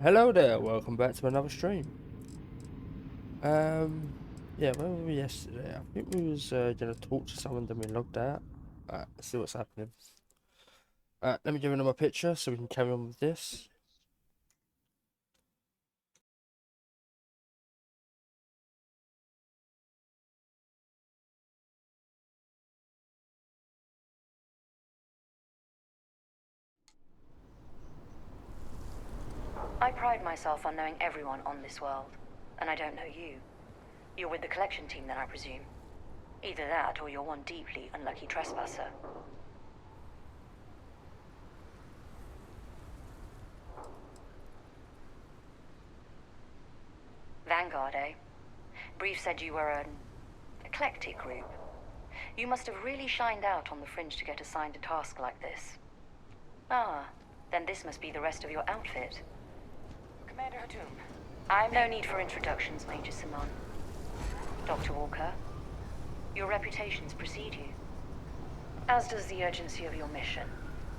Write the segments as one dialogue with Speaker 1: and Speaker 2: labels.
Speaker 1: Hello there, welcome back to another stream. Yeah, where were we yesterday? I think we was gonna talk to someone, then we logged out. Let's see what's happening. Let me give them a picture so we can carry on with this.
Speaker 2: I pride myself on knowing everyone on this world, and I don't know you. You're with the collection team then, I presume. Either that, or you're one deeply unlucky trespasser. Vanguard, eh? Brief said you were an eclectic group. You must have really shined out on the fringe to get assigned a task like this. Ah, then this must be the rest of your outfit.
Speaker 3: Commander Hatum,
Speaker 2: No need for introductions, Major Simon. Dr. Walker, your reputations precede you. As does the urgency of your mission,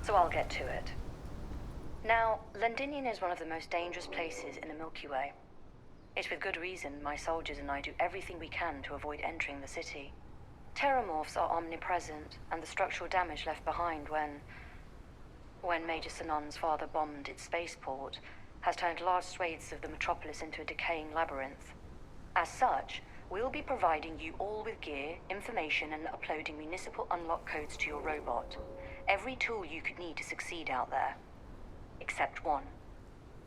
Speaker 2: so I'll get to it. Now, Londinium is one of the most dangerous places in the Milky Way. It's with good reason my soldiers and I do everything we can to avoid entering the city. Terramorphs are omnipresent, and the structural damage left behind when Major Sinon's father bombed its spaceport has turned large swathes of the metropolis into a decaying labyrinth. As such, we'll be providing you all with gear, information, and uploading municipal unlock codes to your robot. Every tool you could need to succeed out there. Except one.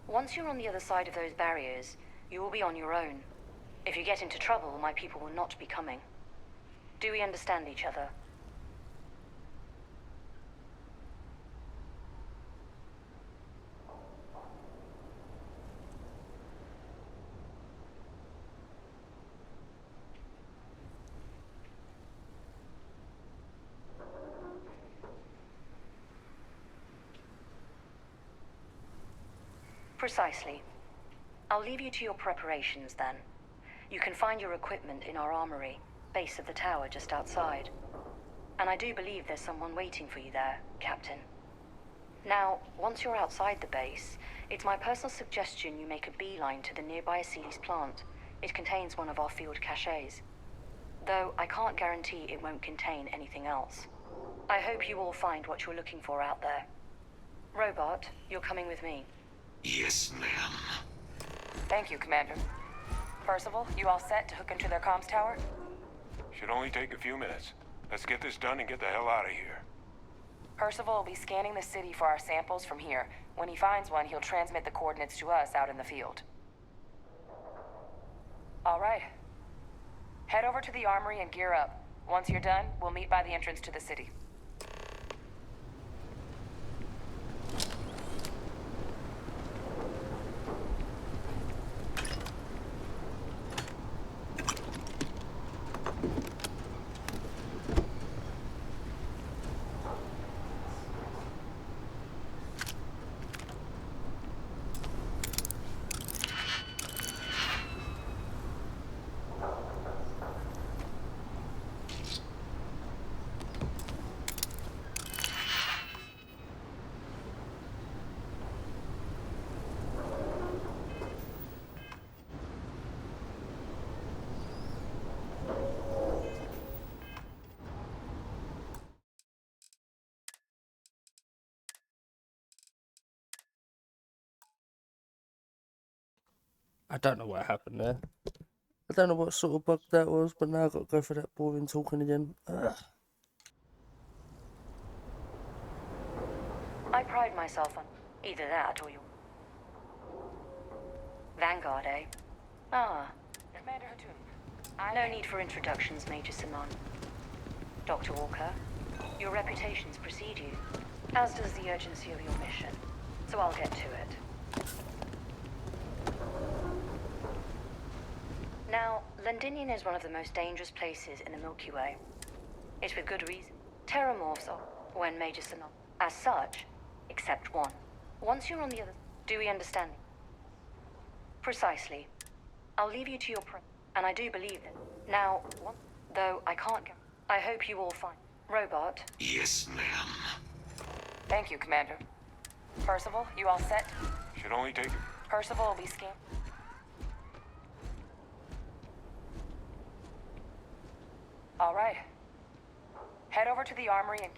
Speaker 2: Once you're on the other side of those barriers, you will be on your own. If you get into trouble, my people will not be coming. Do we understand each other? Precisely. I'll leave you to your preparations then. You can find your equipment in our armory, base of the tower just outside. And I do believe there's someone waiting for you there, Captain. Now, once you're outside the base, it's my personal suggestion you make a beeline to the nearby Aceles plant. It contains one of our field caches. Though I can't guarantee it won't contain anything else. I hope you all find what you're looking for out there. Robot, you're coming with me.
Speaker 4: Yes, ma'am.
Speaker 3: Thank you, Commander. Percival, you all set to hook into their comms tower?
Speaker 5: Should only take a few minutes. Let's get this done and get the hell out of here.
Speaker 3: Percival will be scanning the city for our samples from here. When he finds one, he'll transmit the coordinates to us out in the field. All right. Head over to the armory and gear up. Once you're done, we'll meet by the entrance to the city.
Speaker 1: I don't know what happened there. I don't know what sort of bug that was, but now I've got to go for that boring talking again. Ugh.
Speaker 2: I pride myself on either that or you. Vanguard, eh? Ah,
Speaker 3: Commander Hatum,
Speaker 2: no need for introductions, Major Simon. Dr. Walker, your reputations precede you, as does the urgency of your mission, so I'll get to it. Now, Londinium is one of the most dangerous places in the Milky Way. It's with good reason. Terramorphs are when Major Simon. As such, except one. Once you're on the other, do we understand? Precisely. I'll leave you to your and I do believe it. Now, though I can't go. I hope you all find. Robot.
Speaker 4: Yes, ma'am.
Speaker 3: Thank you, Commander. Percival, you all set?
Speaker 5: Should only take
Speaker 3: Percival will be scan. All right. Head over to the armory and...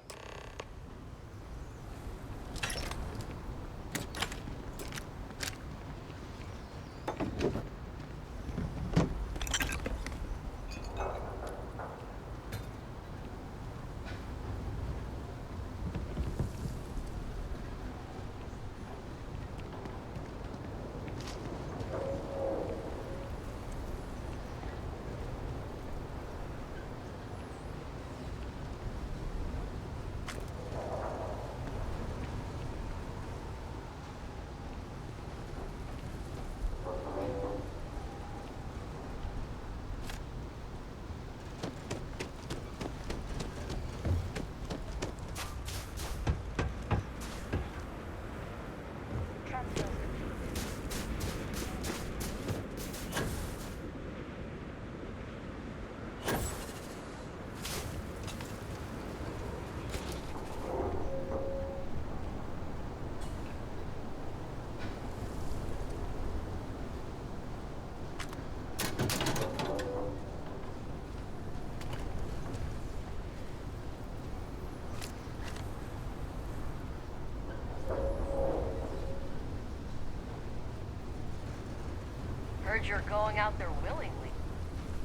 Speaker 2: Heard you're going out there willingly.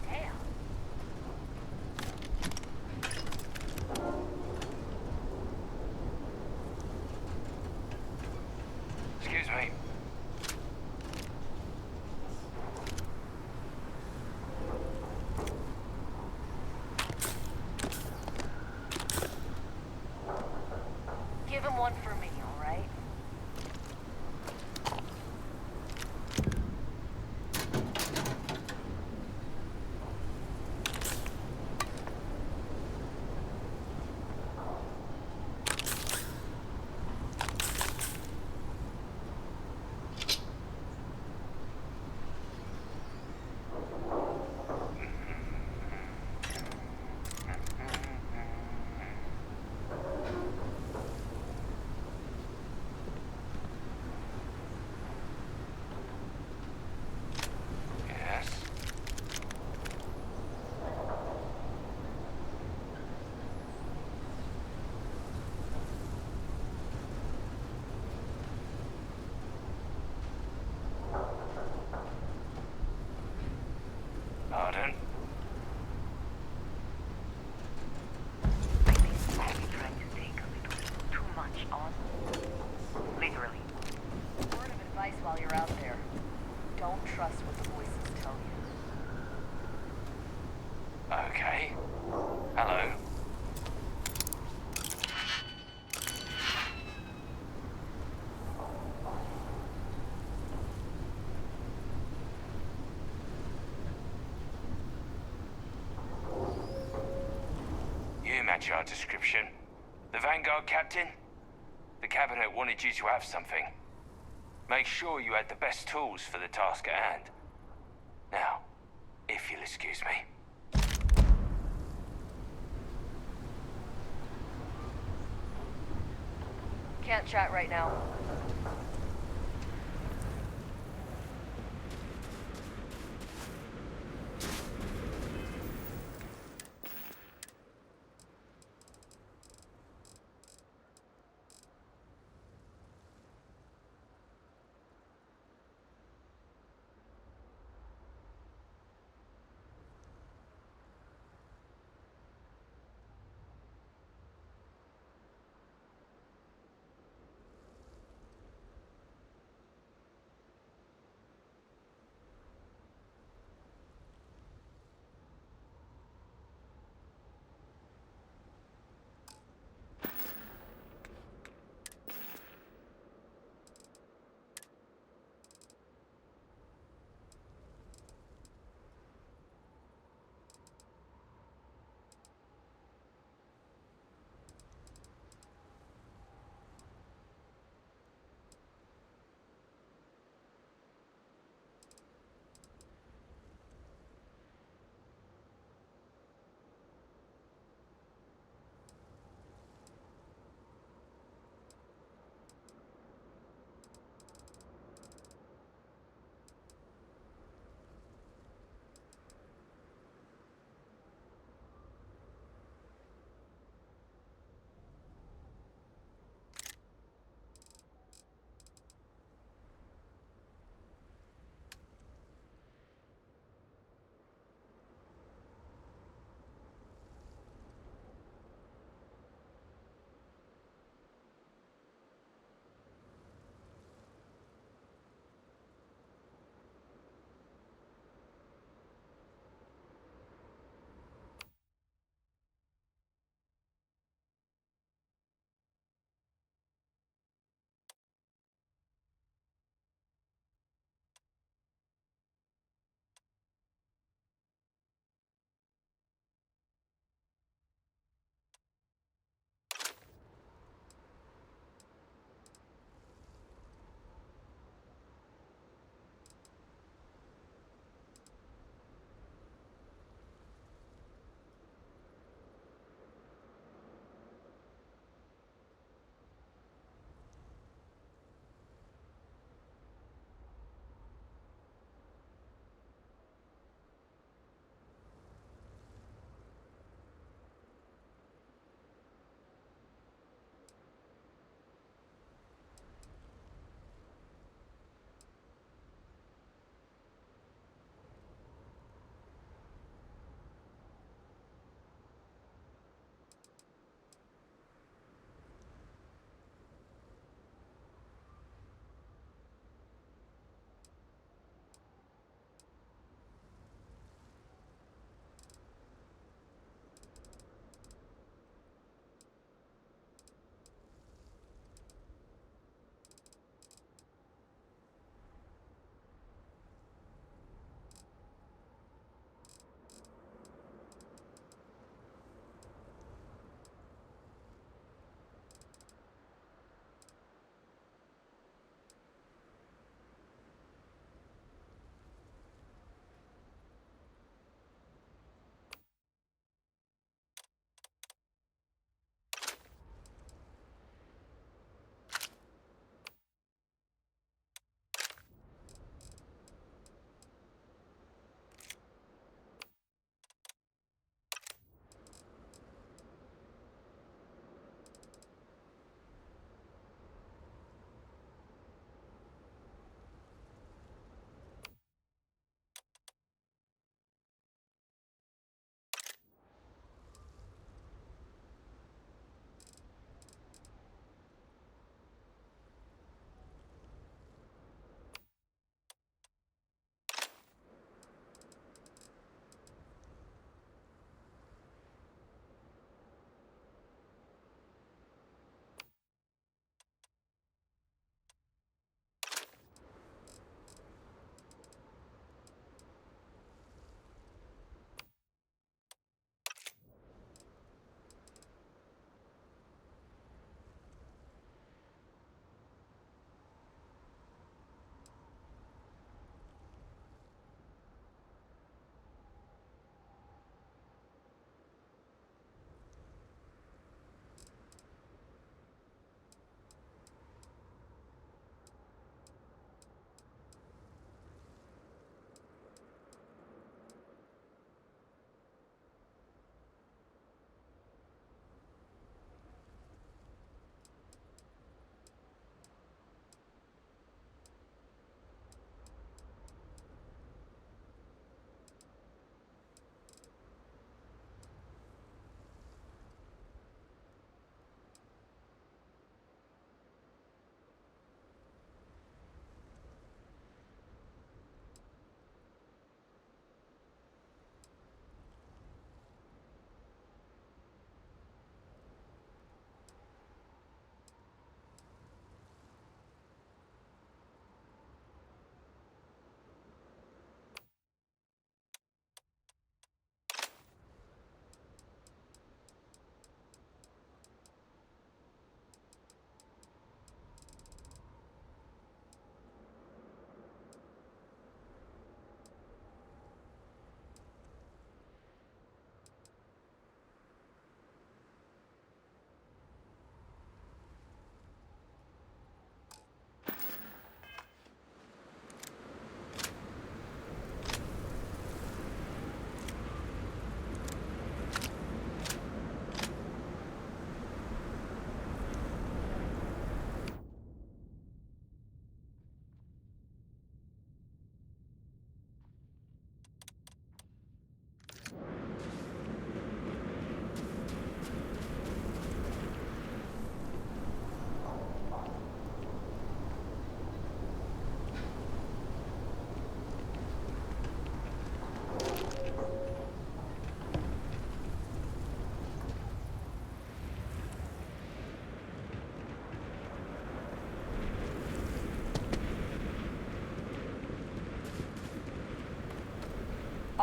Speaker 2: Damn.
Speaker 5: Excuse me.
Speaker 2: Give him one for me, all right?
Speaker 5: Yes. Pardon?
Speaker 2: I think you might be trying to take a little too much on. Literally. Word of advice while you're out there. Don't trust what the voices tell you.
Speaker 5: Okay. Hello. You match our description. The Vanguard captain? The cabinet wanted you to have something. Make sure you had the best tools for the task at hand. Now, if you'll excuse me.
Speaker 2: Can't chat right now.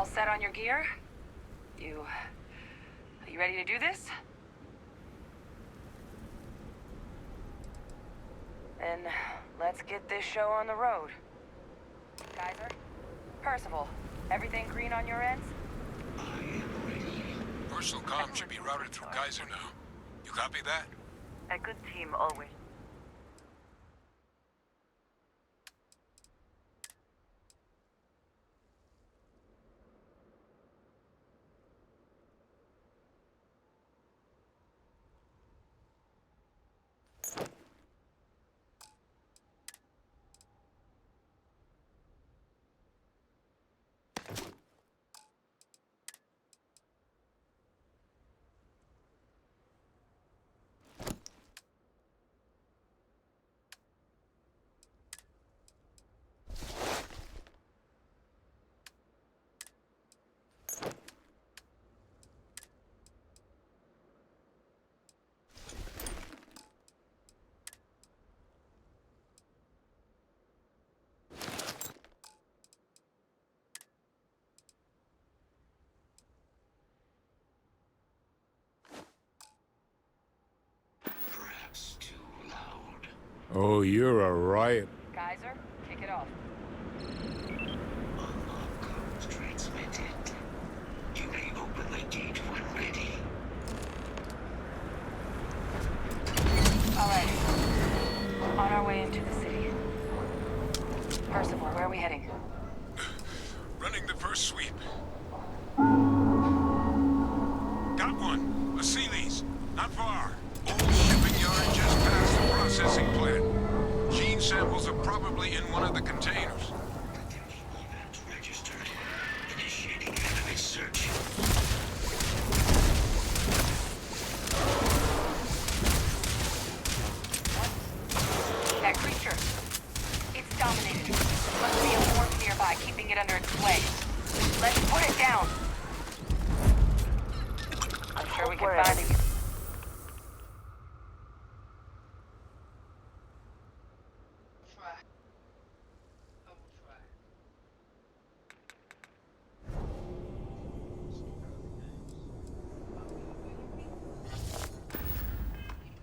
Speaker 3: All set on your gear? Are you ready to do this? Then let's get this show on the road. Kaiser? Percival, everything green on your ends?
Speaker 4: I am ready.
Speaker 6: Personal comm should be routed through Kaiser now. You copy that?
Speaker 7: A good team always.
Speaker 4: Perhaps too loud.
Speaker 6: Oh, you're a riot.
Speaker 3: Kaiser, kick it off.
Speaker 4: Unlock code transmitted. You may open the gate when ready.
Speaker 3: All right. On our way into the city. Percival, where are we heading?
Speaker 6: Running the first sweep. Got one. A Sealy's. Not far. Old shipping yard just past the processing plant. Gene samples are probably in one of the containers.
Speaker 4: Detecting event registered. Initiating enemy search.
Speaker 3: That creature. It's dominated. Must be a force nearby, keeping it under its sway. Let's put it down. I'm sure we can find it.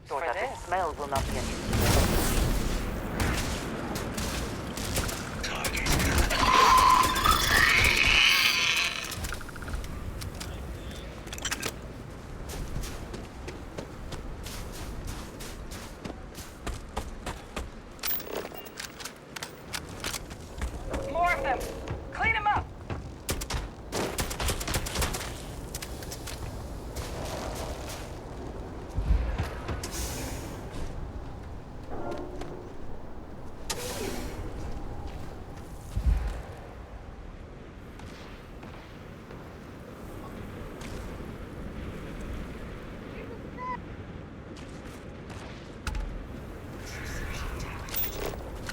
Speaker 7: So
Speaker 3: For
Speaker 7: that
Speaker 3: this.
Speaker 7: the smell will not be an issue.
Speaker 3: More of them. Clean them up.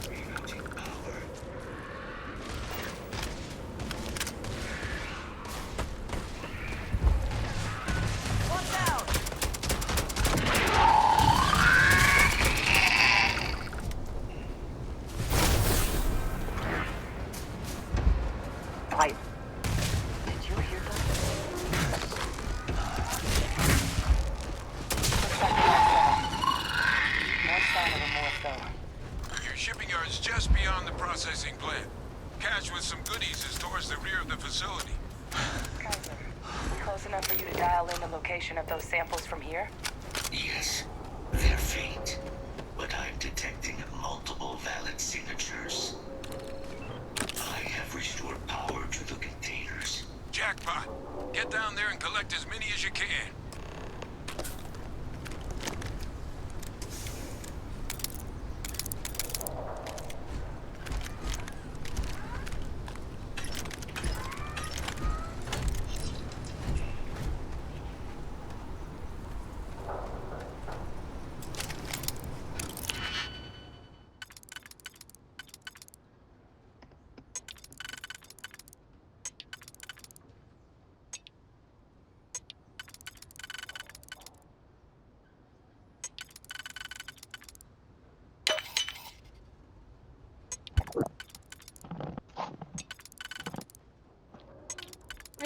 Speaker 4: Rerouting power.
Speaker 7: Quiet. Did you hear that?
Speaker 3: Looks like we have seven. No sign of a more
Speaker 6: Your shipping yard's just beyond the processing plant. Cache with some goodies is towards the rear of the facility.
Speaker 3: Kaiser, close enough for you to dial in the location of those samples from here?
Speaker 4: Yes, they're faint, but I'm detecting multiple valid signatures. I have restored power to the containers.
Speaker 6: Jackpot. Get down there and collect as many as you can.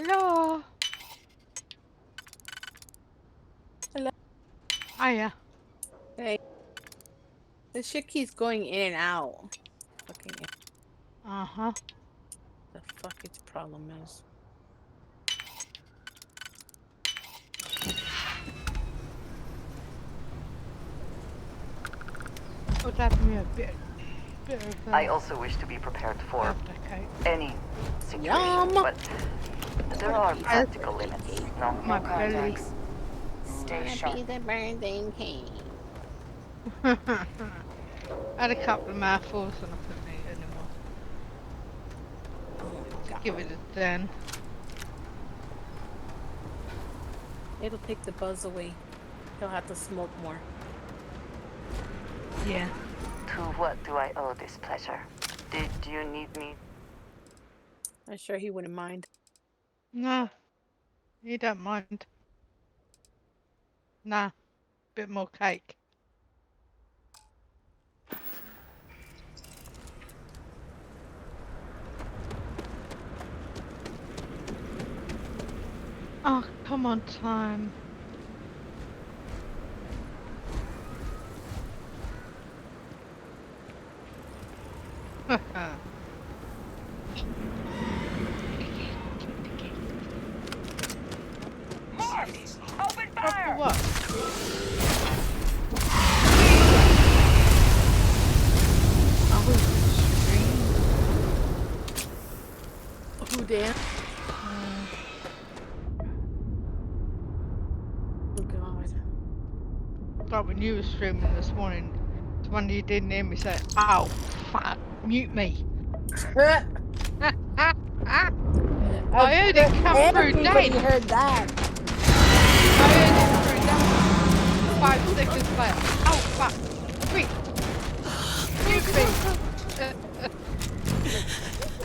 Speaker 8: Hello.
Speaker 9: Hello.
Speaker 8: Hiya.
Speaker 9: Hey. This shit keeps going in and out. Fucking
Speaker 8: Uh-huh.
Speaker 9: the fuck its problem is.
Speaker 8: Would have me a bit of
Speaker 7: I also wish to be prepared for
Speaker 8: birthday cake.
Speaker 7: any situation,
Speaker 9: Yum.
Speaker 7: but there are practical limits, no?
Speaker 8: My
Speaker 3: No
Speaker 8: belly.
Speaker 3: contacts. Stay sharp.
Speaker 9: Happy the birthday cake.
Speaker 8: Had a couple of mouthfuls and I couldn't eat anymore.
Speaker 9: Oh my god.
Speaker 8: Give it a 10.
Speaker 9: It'll take the buzz away. He'll have to smoke more.
Speaker 8: Yeah.
Speaker 7: To what do I owe this pleasure? Did you need me?
Speaker 9: I'm sure he wouldn't mind.
Speaker 8: No. You don't mind. Nah. Bit more cake. Oh, come on, time.
Speaker 3: Mark! Open
Speaker 8: For
Speaker 3: fire!
Speaker 8: what?
Speaker 9: Who Dan? Oh god.
Speaker 8: Like when you were streaming this morning, it's when you didn't hear me say, "Oh, fuck, mute me." I heard it come through
Speaker 9: Everybody
Speaker 8: dead.
Speaker 9: heard that.
Speaker 8: I heard it through dead. 5 seconds later. Oh, fuck. Quick. Mute me.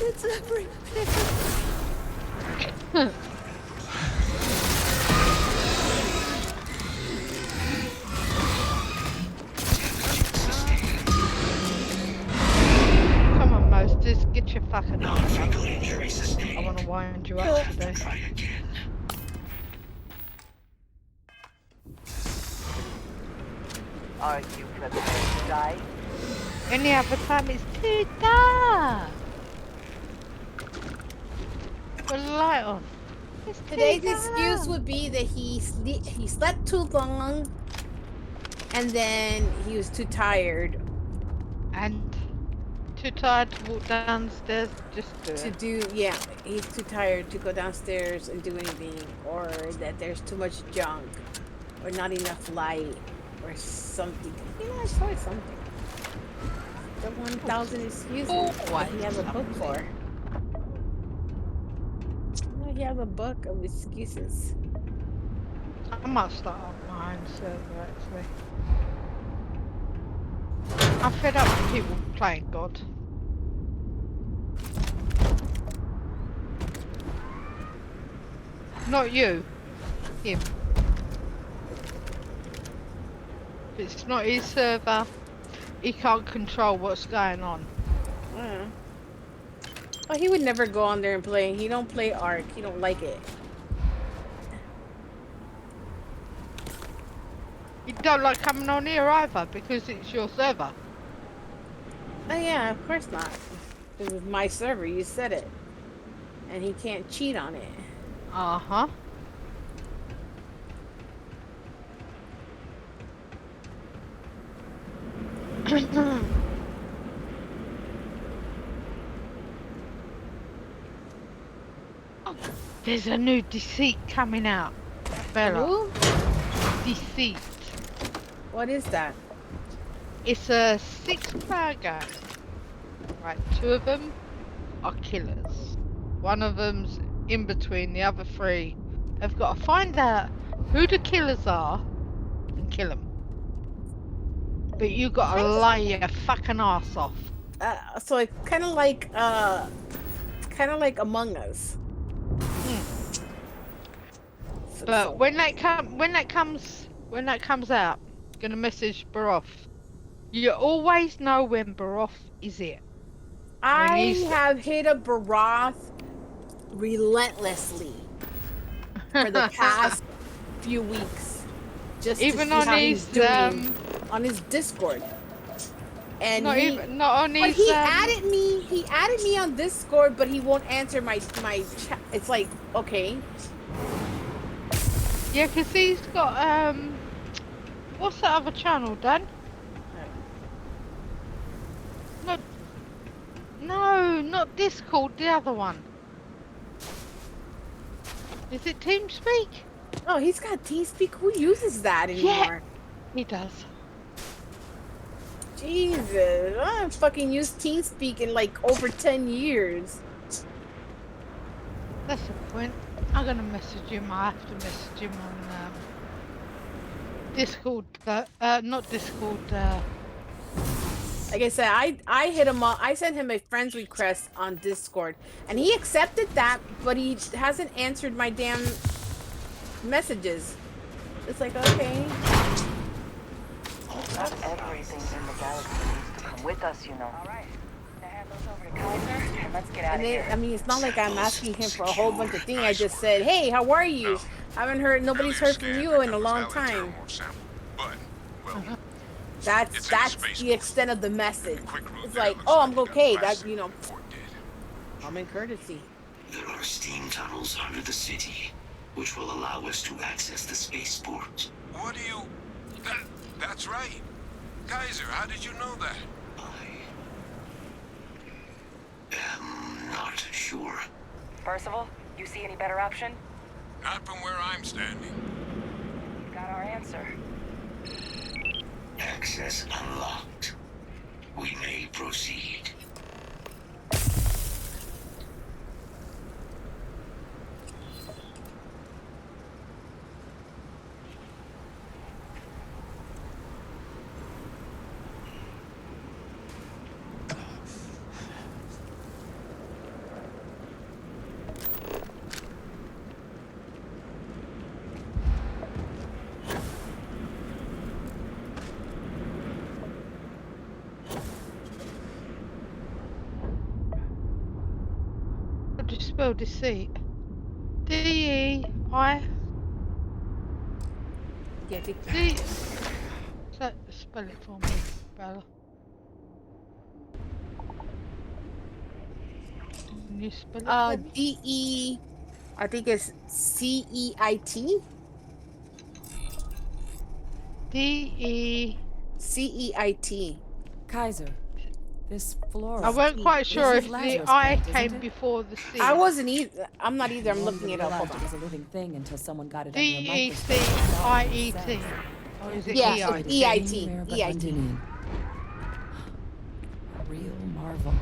Speaker 9: It's every.
Speaker 8: Come on, Moses, get your fucking
Speaker 4: No
Speaker 8: arms up.
Speaker 4: fatal injury
Speaker 8: I
Speaker 4: sustained.
Speaker 8: want to wind you up today.
Speaker 4: Try again.
Speaker 7: Are you prepared to die?
Speaker 8: Any other time it's too dark. Put the light on. It's too
Speaker 9: Today's
Speaker 8: dark.
Speaker 9: excuse would be that he slept too long, and then he was too tired
Speaker 8: And too tired to walk downstairs. Just do
Speaker 9: to
Speaker 8: it.
Speaker 9: do. Yeah, he's too tired to go downstairs and do anything, or that there's too much junk, or not enough light, or something. You know, it's always something. The 1,000 excuses that he has a book for. You know, he has a book of excuses.
Speaker 8: I might start up my own server actually. I'm fed up with people playing God. Not you. Him. If it's not his server, he can't control what's going on.
Speaker 9: Well, he would never go on there and play. He don't play Ark. He don't like it.
Speaker 8: You don't like coming on here either because it's your server.
Speaker 9: Oh yeah, of course not. This is my server. You said it, and he can't cheat on it.
Speaker 8: Uh-huh. There's a new Deceit coming out. Bella.
Speaker 9: Who?
Speaker 8: Deceit.
Speaker 9: What is that?
Speaker 8: It's a 6-player game. Right, 2 of them are killers. One of them's in between. The other 3 have got to find out who the killers are and kill them. But you got to lay your fucking ass off.
Speaker 9: So it's kind of like Among Us.
Speaker 8: But when that comes out, I'm gonna message Baroff. You always know when Baroff is it.
Speaker 9: I have hit a Baroth relentlessly for the past few weeks, just
Speaker 8: Even
Speaker 9: to see
Speaker 8: on
Speaker 9: how
Speaker 8: his
Speaker 9: he's doing on his Discord. And
Speaker 8: not on
Speaker 9: but
Speaker 8: his
Speaker 9: he added me. He added me on Discord, but he won't answer my chat. It's like, okay,
Speaker 8: Yeah, because he's got what's that other channel, Dan? No, not Discord, the other one. Is it TeamSpeak?
Speaker 9: oh, he's got TeamSpeak. Who uses that anymore?
Speaker 8: He does.
Speaker 9: Jesus, I haven't fucking used TeamSpeak in like over 10 years.
Speaker 8: That's the point. I'm gonna message him. I have to message him on Discord. Not Discord.
Speaker 9: Like I said, I hit him up. I sent him a friend's request on Discord, and he accepted that, but he hasn't answered my damn messages. It's like, okay.
Speaker 7: Not everything in the galaxy needs to come with us, you know.
Speaker 3: All right. Now hand those over to Kaiser, and let's get out
Speaker 9: And
Speaker 3: of
Speaker 9: then,
Speaker 3: here.
Speaker 9: I mean, it's not like I'm asking him for a whole bunch of things. I just said, hey, how are you? I haven't heard, nobody's heard from you in a long time.
Speaker 6: But, well,
Speaker 9: That's the extent of the message. It's like, oh, I'm okay. That, you know, common courtesy.
Speaker 4: There are steam tunnels under the city, which will allow us to access the spaceport.
Speaker 6: what do you... That's right. Kaiser, how did you know that?
Speaker 4: I am not sure.
Speaker 3: Percival, you see any better option?
Speaker 6: Not from where I'm standing.
Speaker 3: You got our answer.
Speaker 4: Access unlocked. We may proceed.
Speaker 8: How do you spell deceit? D-E-I...
Speaker 9: Yeah, I think
Speaker 8: D... Spell it for me, Bella. Can you spell it for me?
Speaker 9: D-E, I think it's C-E-I-T?
Speaker 8: D-E...
Speaker 9: C-E-I-T.
Speaker 10: Kaiser, this flora.
Speaker 8: I wasn't quite sure
Speaker 10: This
Speaker 8: if
Speaker 10: is
Speaker 8: the
Speaker 10: Lazarus
Speaker 8: I
Speaker 10: Point, isn't
Speaker 8: came
Speaker 10: it?
Speaker 8: before the C.
Speaker 9: I wasn't either. I'm not either. I'm
Speaker 10: No one
Speaker 9: looking
Speaker 10: even
Speaker 9: it up. Hold
Speaker 10: realized
Speaker 9: on.
Speaker 10: it was a living thing until someone got it under a microscope.
Speaker 8: D-E-C-I-E-T. Or is it
Speaker 9: Yeah,
Speaker 8: E-I?
Speaker 9: it's E-I-T.
Speaker 10: Rare but
Speaker 9: E-I-T.
Speaker 10: undeniable. A real marvel.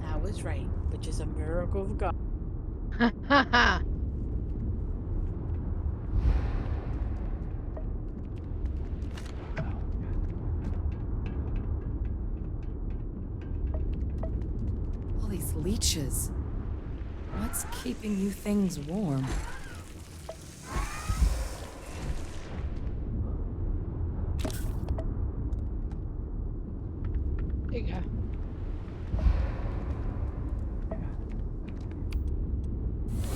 Speaker 9: I was right, which is a miracle of God.
Speaker 8: Haha.
Speaker 10: All these leeches. What's keeping you things warm?
Speaker 8: There you go.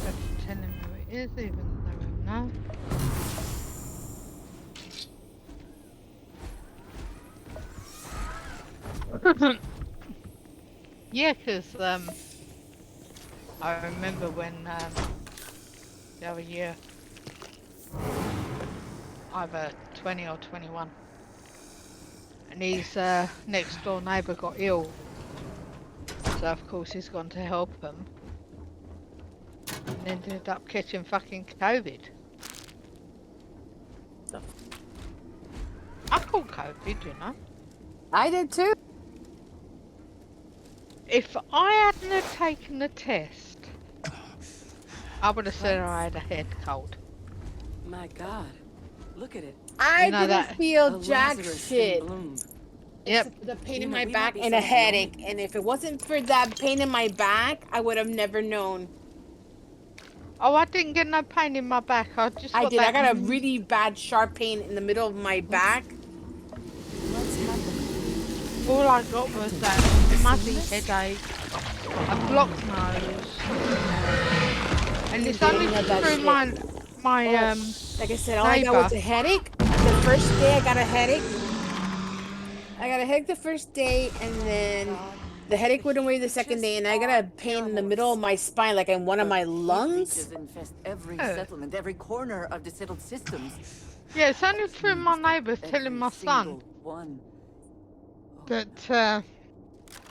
Speaker 8: Don't tell him who it is, even though he'll know. Yeah, because I remember when the other year, either 20 or 21, and his next door neighbour got ill, so of course he's gone to help him, and ended up catching fucking COVID. I caught COVID, you know.
Speaker 9: I did too.
Speaker 8: If I hadn't have taken the test, I would have said I had a head cold.
Speaker 10: My God, look at it.
Speaker 9: I
Speaker 8: You know
Speaker 9: didn't
Speaker 8: that-
Speaker 9: feel
Speaker 10: A
Speaker 9: jack
Speaker 10: Lazarus
Speaker 9: shit.
Speaker 10: in bloom.
Speaker 8: Yep.
Speaker 9: Except for the pain
Speaker 10: You
Speaker 9: in
Speaker 10: know,
Speaker 9: my
Speaker 10: we
Speaker 9: back
Speaker 10: might be
Speaker 9: and a
Speaker 10: some of the only
Speaker 9: headache. And if it wasn't for that pain in my back, I would have never known.
Speaker 8: Oh, I didn't get no pain in my back. I just
Speaker 9: I
Speaker 8: got
Speaker 9: did.
Speaker 8: that
Speaker 9: I got a really bad sharp pain in the middle of my back.
Speaker 10: What's happening?
Speaker 8: All I got was that muzzy headache, a blocked nose, And it's
Speaker 9: do
Speaker 8: only
Speaker 9: any of that
Speaker 8: through
Speaker 9: shit.
Speaker 8: my
Speaker 9: Like I said, all I got was a headache. The first day I got a headache. I got a headache the first day, and then the headache went away the second day, and I got a pain in the middle of my spine, like in one of my lungs.
Speaker 10: Infest every settlement, every corner of the settled systems.
Speaker 8: Yeah, it's only through my neighbours telling my son
Speaker 10: One.
Speaker 8: that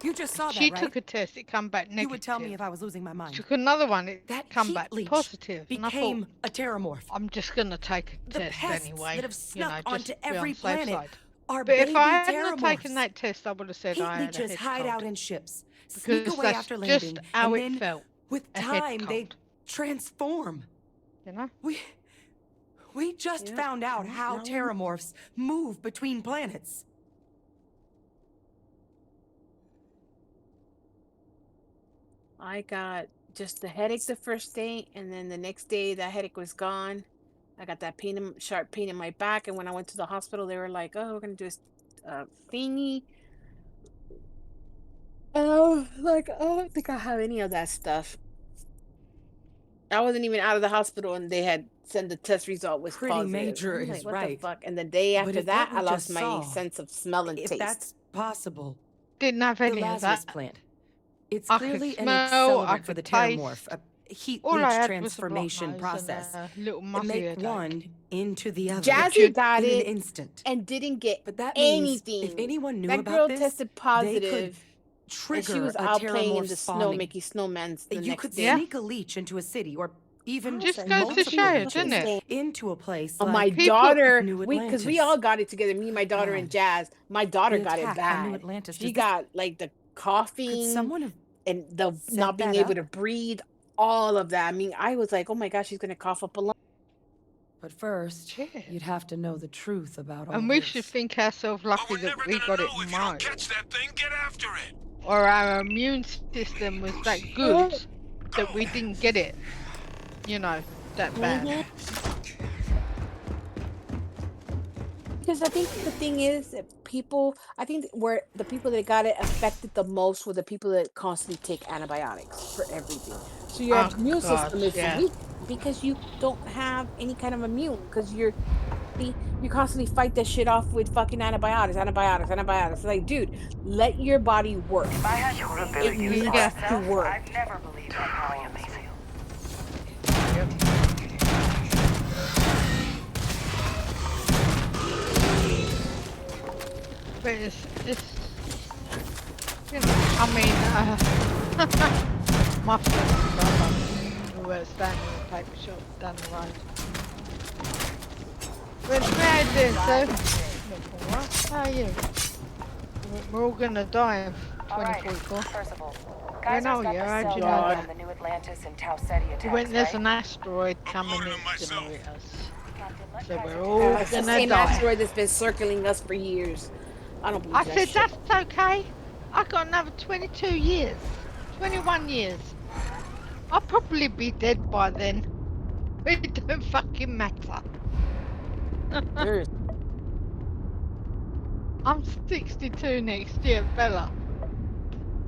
Speaker 10: You just saw
Speaker 8: she
Speaker 10: that, right?
Speaker 8: took a test, it come back negative.
Speaker 10: You would tell me if I was losing my mind.
Speaker 8: Took another one, it
Speaker 10: That
Speaker 8: come
Speaker 10: heat
Speaker 8: back
Speaker 10: leech
Speaker 8: positive. And I
Speaker 10: became
Speaker 8: thought,
Speaker 10: a terramorph.
Speaker 8: I'm just gonna take a
Speaker 10: The
Speaker 8: test
Speaker 10: pests
Speaker 8: anyway.
Speaker 10: that have
Speaker 8: You know,
Speaker 10: snuck
Speaker 8: just
Speaker 10: onto
Speaker 8: to be on
Speaker 10: every
Speaker 8: the safe
Speaker 10: planet
Speaker 8: side.
Speaker 10: are
Speaker 8: But if
Speaker 10: baby
Speaker 8: I hadn't taken
Speaker 10: terramorphs.
Speaker 8: that test, I would have said
Speaker 10: Heat
Speaker 8: I had a
Speaker 10: leeches
Speaker 8: head
Speaker 10: hide
Speaker 8: cold.
Speaker 10: out in ships, sneak
Speaker 8: Because
Speaker 10: away
Speaker 8: that's
Speaker 10: after
Speaker 8: just
Speaker 10: landing,
Speaker 8: how
Speaker 10: and
Speaker 8: it
Speaker 10: then
Speaker 8: felt.
Speaker 10: with
Speaker 8: A head
Speaker 10: time they
Speaker 8: cold.
Speaker 10: transform.
Speaker 8: You know?
Speaker 10: We just found out how terramorphs move between planets.
Speaker 9: I got just the headache the first day, and then the next day that headache was gone. I got that sharp pain in my back, and when I went to the hospital, they were like, "Oh, we're gonna do a thingy." Oh, like, I don't think I have any of that stuff. I wasn't even out of the hospital, and they had said the test result was
Speaker 10: Pretty
Speaker 9: positive.
Speaker 10: major
Speaker 9: I'm like,
Speaker 10: is
Speaker 9: what
Speaker 10: right.
Speaker 9: the fuck? And the day
Speaker 10: But
Speaker 9: after
Speaker 10: if
Speaker 9: that,
Speaker 10: what we
Speaker 9: I lost
Speaker 10: just
Speaker 9: my
Speaker 10: saw,
Speaker 9: sense of smell and
Speaker 10: if
Speaker 9: taste.
Speaker 10: that's possible,
Speaker 8: Didn't have
Speaker 10: the
Speaker 8: any of
Speaker 10: Lazarus
Speaker 8: that.
Speaker 10: plant. It's
Speaker 8: I
Speaker 10: clearly
Speaker 8: could
Speaker 10: an
Speaker 8: smell, I
Speaker 10: accelerant for the
Speaker 8: could taste.
Speaker 10: terramorph, a heat
Speaker 8: All
Speaker 10: leech
Speaker 8: I had was a block
Speaker 10: transformation
Speaker 8: nose
Speaker 10: process.
Speaker 8: and a little
Speaker 10: That
Speaker 8: muzzy
Speaker 10: make
Speaker 8: headache.
Speaker 10: one into the other.
Speaker 9: Jazzy got
Speaker 10: in
Speaker 9: it
Speaker 10: an instant.
Speaker 9: and didn't get
Speaker 10: But that means
Speaker 9: anything.
Speaker 10: if anyone knew
Speaker 9: That
Speaker 10: about
Speaker 9: girl
Speaker 10: this,
Speaker 9: tested
Speaker 10: they could
Speaker 9: positive, and she
Speaker 10: trigger
Speaker 9: was
Speaker 10: a
Speaker 9: out playing in
Speaker 10: terramorph
Speaker 9: the snow,
Speaker 10: spawning.
Speaker 9: making snowmans the
Speaker 10: You
Speaker 9: next
Speaker 10: could
Speaker 9: day.
Speaker 10: sneak a leech into a city, or even
Speaker 8: Just
Speaker 9: like,
Speaker 8: goes to
Speaker 10: multiple
Speaker 8: show,
Speaker 10: leeches
Speaker 8: doesn't it?
Speaker 10: into a place
Speaker 9: My
Speaker 10: like
Speaker 9: daughter,
Speaker 10: New
Speaker 9: because we
Speaker 10: Atlantis.
Speaker 9: all got it together. Me, my daughter, and
Speaker 10: God.
Speaker 9: Jazz. My daughter
Speaker 10: The
Speaker 9: got it
Speaker 10: attack on New
Speaker 9: bad.
Speaker 10: Atlantis,
Speaker 9: She
Speaker 10: does this-
Speaker 9: got like the
Speaker 10: Could
Speaker 9: coughing
Speaker 10: someone have
Speaker 9: and the
Speaker 10: set
Speaker 9: not being
Speaker 10: that
Speaker 9: able
Speaker 10: up?
Speaker 9: to breathe. All of that. I mean, I was like, oh my gosh, she's gonna cough up a lung.
Speaker 10: But first,
Speaker 8: Shit.
Speaker 10: you'd have to know the truth about all
Speaker 8: And we
Speaker 10: this.
Speaker 8: should think ourselves
Speaker 6: But
Speaker 8: lucky
Speaker 6: we're
Speaker 8: that
Speaker 6: never
Speaker 8: we
Speaker 6: gonna
Speaker 8: got it
Speaker 6: know if you don't
Speaker 8: mild.
Speaker 6: catch that thing. Get after it.
Speaker 8: Or our immune system was that good that we didn't get it. You know, that bad.
Speaker 9: Because I think the thing is that I think where the people that got it affected the most were the people that constantly take antibiotics for everything. So your immune system is weak because you don't have any kind of immune because you constantly fight that shit off with fucking antibiotics. Like, dude, let your body work.
Speaker 2: If I had
Speaker 7: Your
Speaker 2: seen
Speaker 7: ability
Speaker 2: things
Speaker 8: to
Speaker 2: for
Speaker 8: get
Speaker 9: to
Speaker 2: myself,
Speaker 9: work.
Speaker 2: I'd never believe that
Speaker 7: Truly
Speaker 2: how
Speaker 7: amazing.
Speaker 8: But it's you know, I mean, my friend's brother, who was standing in a paper shop down the road. But how you doing, sir? What? How are you? We're all gonna die in
Speaker 2: All right,
Speaker 8: 2044.
Speaker 2: first of all,
Speaker 8: I
Speaker 2: Geyser's
Speaker 8: know
Speaker 2: got
Speaker 8: you,
Speaker 2: the
Speaker 8: how'd
Speaker 2: cell
Speaker 8: you
Speaker 2: data
Speaker 8: know?
Speaker 2: from the New Atlantis and Tau Ceti attacks,
Speaker 8: You went, there's
Speaker 2: right?
Speaker 8: an asteroid coming
Speaker 6: ordering
Speaker 8: in, it's gonna
Speaker 6: myself.
Speaker 8: hit us.
Speaker 2: Captain, let
Speaker 8: So
Speaker 2: Geyser
Speaker 8: we're
Speaker 2: take
Speaker 8: all
Speaker 2: care of
Speaker 9: It's the
Speaker 2: this.
Speaker 8: gonna
Speaker 9: same
Speaker 8: die.
Speaker 9: asteroid that's been circling us for years. I don't believe
Speaker 8: I
Speaker 9: that
Speaker 8: said,
Speaker 9: shit.
Speaker 8: that's okay. I got another 22 years. 21 years. I'll probably be dead by then. It don't fucking matter.
Speaker 9: There's
Speaker 8: I'm 62 next year, Bella.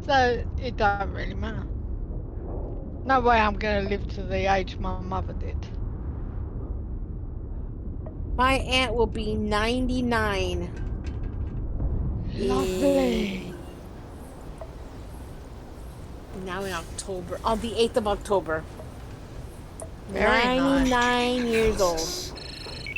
Speaker 8: So it don't really matter. No way I'm gonna live to the age my mother did.
Speaker 9: my aunt will be 99.
Speaker 8: Lovely.
Speaker 9: Now in October, on the 8th of October.
Speaker 8: Very nice.
Speaker 9: 99 years old.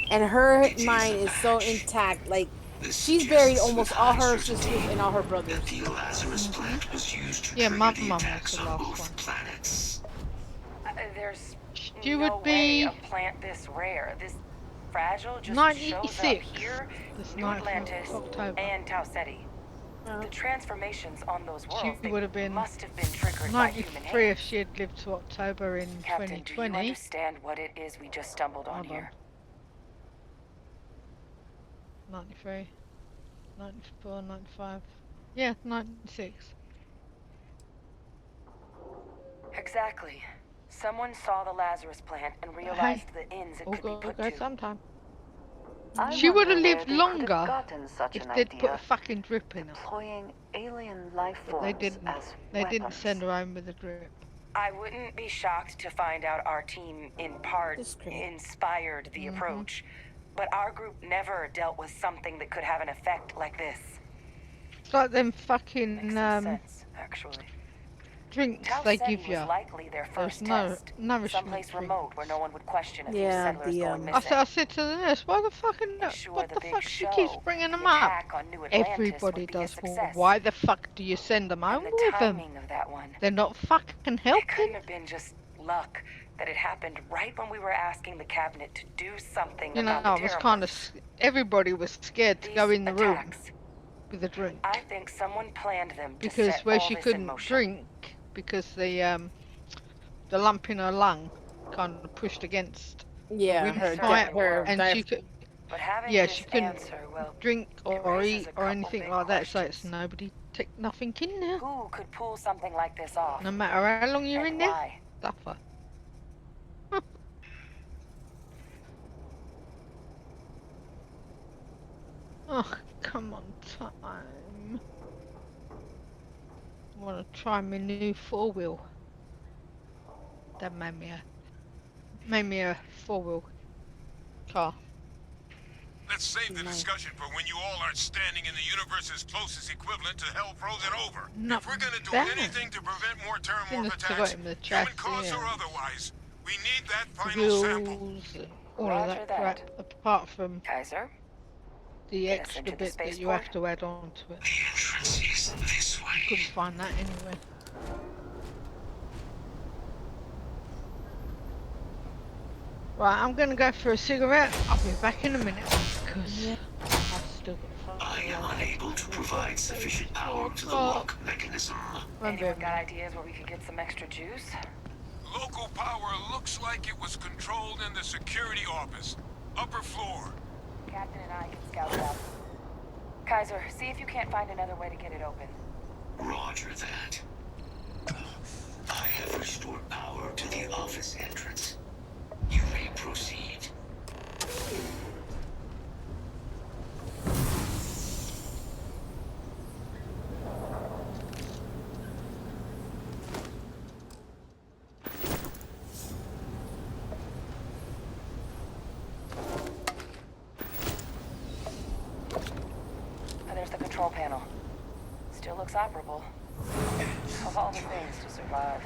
Speaker 9: And her mind is so intact. Like, she's buried almost all her sisters and all her brothers.
Speaker 4: The Lazarus plant was used to
Speaker 8: Yeah,
Speaker 4: trigger
Speaker 8: my
Speaker 4: the
Speaker 8: mum was
Speaker 4: attacks
Speaker 8: the
Speaker 4: on
Speaker 8: last
Speaker 4: both
Speaker 8: one.
Speaker 4: planets.
Speaker 2: There's
Speaker 8: You
Speaker 2: no
Speaker 8: would
Speaker 2: way
Speaker 8: be
Speaker 2: a plant this rare, this fragile, just
Speaker 8: 96.
Speaker 2: shows up here,
Speaker 8: This
Speaker 2: New
Speaker 8: 9th
Speaker 2: Atlantis,
Speaker 8: of October.
Speaker 2: and Tau Ceti. The transformations on those
Speaker 8: She
Speaker 2: worlds, they
Speaker 8: would have been
Speaker 2: must have been triggered by human
Speaker 8: 93 if
Speaker 2: hands.
Speaker 8: she had lived to October in
Speaker 2: Captain, do you
Speaker 8: 2020.
Speaker 2: understand what it is we just stumbled on
Speaker 8: Hold on.
Speaker 2: here?
Speaker 8: 93, 94, 95. Yeah, 96.
Speaker 2: Exactly. Someone saw the Lazarus plant and realized the ends it
Speaker 8: All
Speaker 2: could be
Speaker 8: got to
Speaker 2: put
Speaker 8: go
Speaker 2: to.
Speaker 8: sometime.
Speaker 7: I
Speaker 8: She would
Speaker 7: wonder
Speaker 8: have
Speaker 7: where
Speaker 8: lived
Speaker 7: they could have
Speaker 8: longer
Speaker 7: gotten such
Speaker 8: if
Speaker 7: an
Speaker 8: they'd put a
Speaker 7: idea,
Speaker 8: fucking drip in her.
Speaker 7: deploying alien life
Speaker 8: But they
Speaker 7: forms
Speaker 8: didn't.
Speaker 7: as
Speaker 8: They didn't
Speaker 7: weapons.
Speaker 8: send her home with a drip.
Speaker 3: I wouldn't be shocked to find out our team, in part,
Speaker 9: That's great.
Speaker 3: inspired the approach. But our group never dealt with something that could have an effect like this.
Speaker 8: It's like them fucking
Speaker 3: Makes some sense, actually.
Speaker 8: drinks
Speaker 3: Tau
Speaker 8: they
Speaker 3: said
Speaker 8: give
Speaker 3: he was
Speaker 8: you.
Speaker 3: likely their
Speaker 8: There's
Speaker 3: first
Speaker 8: no
Speaker 3: test.
Speaker 8: nourishment
Speaker 3: Someplace
Speaker 8: drinks.
Speaker 3: remote where no one would question a few
Speaker 9: Yeah,
Speaker 3: settlers
Speaker 9: the,
Speaker 3: going
Speaker 8: I
Speaker 3: missing.
Speaker 8: said to the nurse, why the fucking
Speaker 3: Ensure
Speaker 8: what
Speaker 3: the
Speaker 8: the
Speaker 3: big
Speaker 8: fuck she keeps
Speaker 3: show,
Speaker 8: bringing
Speaker 3: the
Speaker 8: them up?
Speaker 3: attack on New Atlantis
Speaker 8: Everybody
Speaker 3: would be a
Speaker 8: does. Well,
Speaker 3: success.
Speaker 8: why the fuck do you send them home
Speaker 3: And the
Speaker 8: with them?
Speaker 3: timing of that one.
Speaker 8: They're not fucking
Speaker 3: It
Speaker 8: helping.
Speaker 3: couldn't have been just luck that it happened right when we were asking the cabinet to do something
Speaker 8: You know,
Speaker 3: about the
Speaker 8: I was kind of.
Speaker 3: Terramorphs.
Speaker 8: Everybody was scared to go
Speaker 3: These
Speaker 8: in the room
Speaker 3: attacks,
Speaker 8: with a drink
Speaker 3: I think someone planned them to
Speaker 8: because
Speaker 3: set
Speaker 8: where
Speaker 3: all
Speaker 8: she
Speaker 3: this in
Speaker 8: couldn't
Speaker 3: motion.
Speaker 8: drink because the lump in her lung kind of pushed against
Speaker 9: Yeah,
Speaker 8: the
Speaker 9: her,
Speaker 8: windpipe,
Speaker 3: her
Speaker 8: and she could.
Speaker 3: But having
Speaker 8: Yeah,
Speaker 3: this
Speaker 8: she couldn't
Speaker 3: answer, well,
Speaker 8: drink or
Speaker 3: raises
Speaker 8: eat
Speaker 3: a
Speaker 8: or
Speaker 3: couple
Speaker 8: anything
Speaker 3: big
Speaker 8: like that. So it's
Speaker 3: questions.
Speaker 8: nobody take nothing in there.
Speaker 3: who could pull something like this off?
Speaker 8: No matter how long you're
Speaker 3: And
Speaker 8: in there,
Speaker 3: why?
Speaker 8: suffer. Oh, come on, time. I want to try my new four-wheel. That made me a four-wheel car.
Speaker 6: Let's save the
Speaker 9: Nice.
Speaker 6: discussion for when you all are standing in the universe's closest equivalent to hell frozen over.
Speaker 8: Not
Speaker 6: If we're gonna do
Speaker 8: bad.
Speaker 6: anything to prevent more
Speaker 8: Soon
Speaker 6: Terramorph
Speaker 8: as I got
Speaker 6: attacks,
Speaker 8: him the
Speaker 6: human
Speaker 8: chassis
Speaker 6: caused or
Speaker 8: and
Speaker 6: otherwise, we need that
Speaker 8: the
Speaker 6: final sample.
Speaker 8: wheels and all
Speaker 3: Roger
Speaker 8: of that
Speaker 3: that.
Speaker 8: crap, apart from
Speaker 3: Kaiser?
Speaker 8: the
Speaker 3: Get us
Speaker 8: extra
Speaker 3: into the
Speaker 8: bit that you
Speaker 3: spaceport?
Speaker 8: have to add on to it.
Speaker 4: The entrance is this way.
Speaker 8: Couldn't find that anywhere. Right, I'm gonna go for a cigarette. I'll be back in a minute because I've still got
Speaker 4: I am unable to provide sufficient power to the
Speaker 8: Oh.
Speaker 4: lock mechanism.
Speaker 8: Won't be a
Speaker 3: Anyone got
Speaker 8: minute.
Speaker 3: ideas where we could get some extra juice?
Speaker 6: Local power looks like it was controlled in the security office. Upper floor.
Speaker 3: Captain and I can scout it out. Kaiser, see if you can't find another way to get it open.
Speaker 4: Roger that. I have restored power to the office entrance. You may proceed.
Speaker 3: There's the control panel. Still looks operable. Of all the things to survive.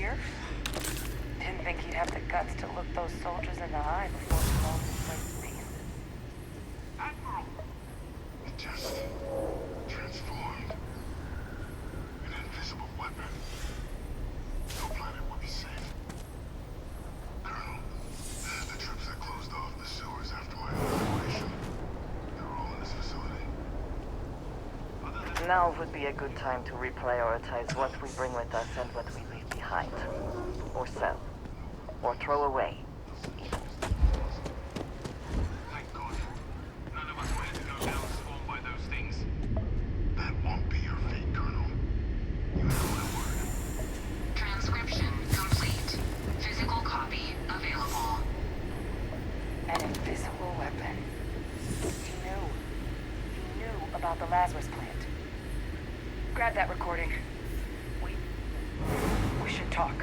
Speaker 3: here? Didn't think he'd have the guts to look those soldiers in the eye before blowing the place to pieces.
Speaker 6: Admiral! It just transformed. An invisible weapon. No planet would be safe. Colonel, the troops that closed off the sewers after my evacuation, they're all in this facility.
Speaker 7: Now would be a good time to reprioritize what we bring with us and what we leave behind. Or sell. Or throw away.
Speaker 6: Thank God. None of us wanted to go down swarmed by those things. That won't be your fate, Colonel. You have my word.
Speaker 3: Transcription complete. Physical copy available. An invisible weapon. He knew about the Lazarus plant. Grab that recording. We should talk.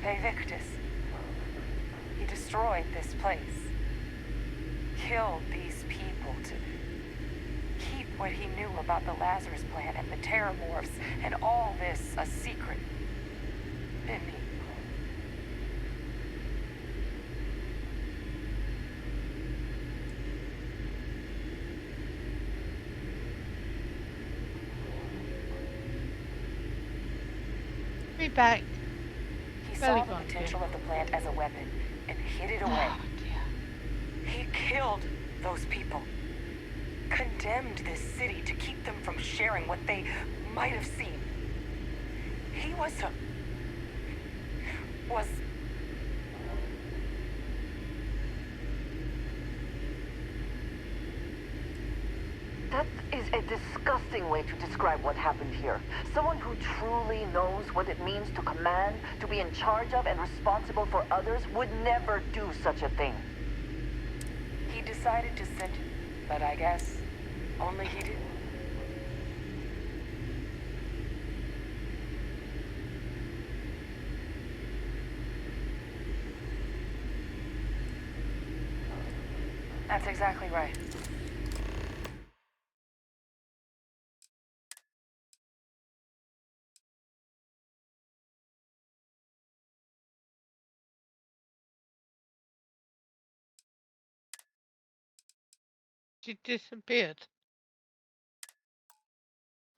Speaker 3: Hey, Victus. He destroyed this place. Killed these people to keep what he knew about the Lazarus plant and the Terramorphs and all this a secret. Didn't he?
Speaker 8: Be back.
Speaker 3: He
Speaker 8: Belly
Speaker 3: saw the
Speaker 8: button.
Speaker 3: potential of the plant as a weapon and hid it away.
Speaker 8: Oh, dear.
Speaker 3: He killed those people. Condemned this city to keep them from sharing what they might have seen. He was
Speaker 7: That is a disgusting way to describe what happened here. Someone who truly knows what it means to command, to be in charge of and responsible for others would never do such a thing.
Speaker 3: He decided to send, but I guess only he did. That's exactly right.
Speaker 8: She disappeared.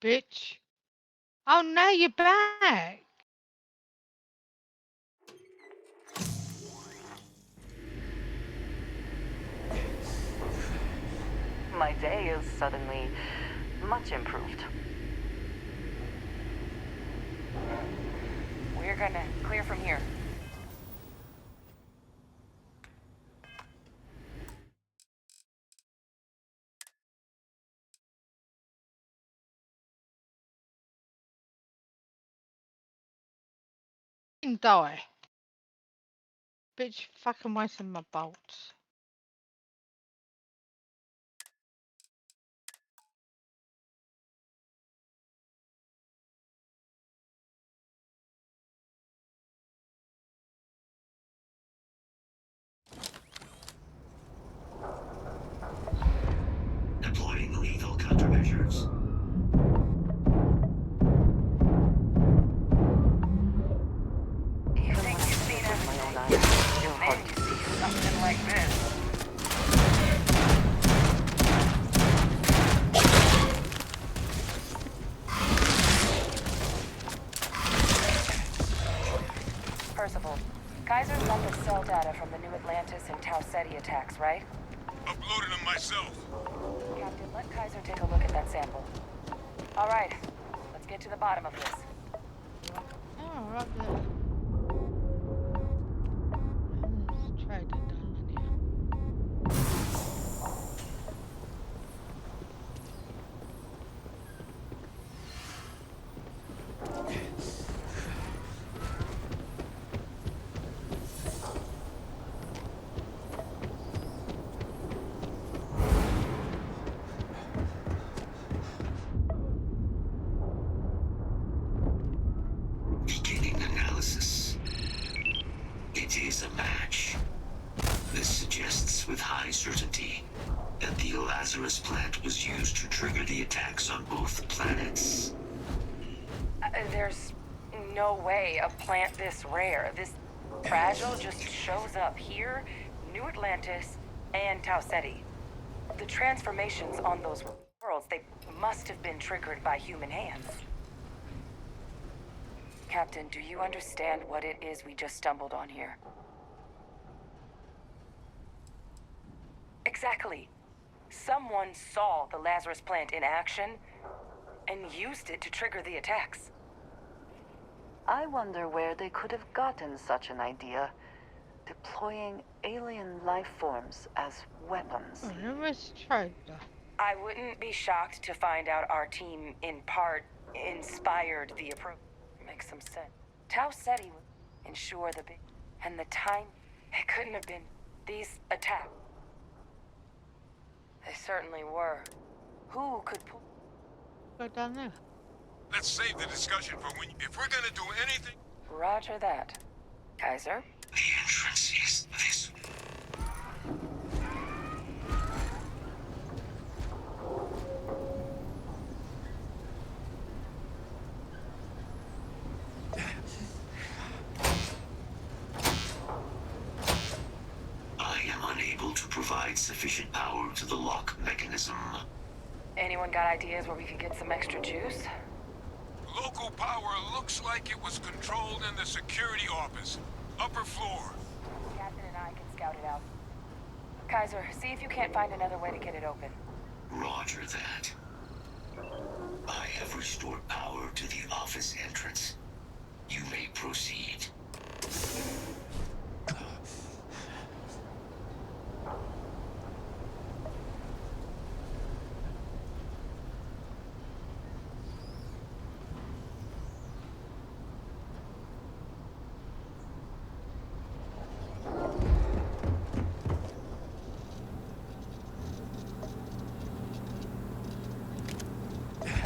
Speaker 8: Bitch. Oh, now you're back.
Speaker 7: My day is suddenly much improved.
Speaker 3: We're gonna clear from here.
Speaker 8: Die. Bitch, fucking wasting my bolts.
Speaker 4: Deploying lethal countermeasures.
Speaker 3: You think you've seen everything, then you see something like this. Percival, Kaiser's got the cell data from the New Atlantis and Tau Ceti attacks, right?
Speaker 6: Uploaded them myself.
Speaker 3: Captain, let Kaiser take a look at that sample. All right, let's get to the bottom of this.
Speaker 8: Oh, right there. Let's try that down here.
Speaker 4: Beginning analysis. certainty that the Lazarus plant was used to trigger the attacks on both planets.
Speaker 3: There's no way a plant this rare, this fragile, just shows up here, New Atlantis, and Tau Ceti. The transformations on those worlds, they must have been triggered by human hands. Captain, do you understand what it is we just stumbled on here? Exactly. Someone saw the Lazarus plant in action and used it to trigger the attacks.
Speaker 7: I wonder where they could have gotten such an idea, deploying alien life forms as weapons.
Speaker 8: Who was Trader?
Speaker 3: I wouldn't be shocked to find out our team, in part, inspired the approach. Makes some sense. Tau Ceti would ensure the big... And the time... It couldn't have been these attacks. They certainly were. Who could pull...
Speaker 8: Go down there.
Speaker 6: Let's save the discussion for when... If we're gonna do anything...
Speaker 3: Roger that. Kaiser?
Speaker 4: The entrance is this. I am unable to provide sufficient power to the lock mechanism.
Speaker 3: Anyone got ideas where we could get some extra juice?
Speaker 6: Local power looks like it was controlled in the security office. Upper floor.
Speaker 3: Captain and I can scout it out. Kaiser, see if you can't find another way to get it open.
Speaker 4: Roger that. I have restored power to the office entrance. You may proceed.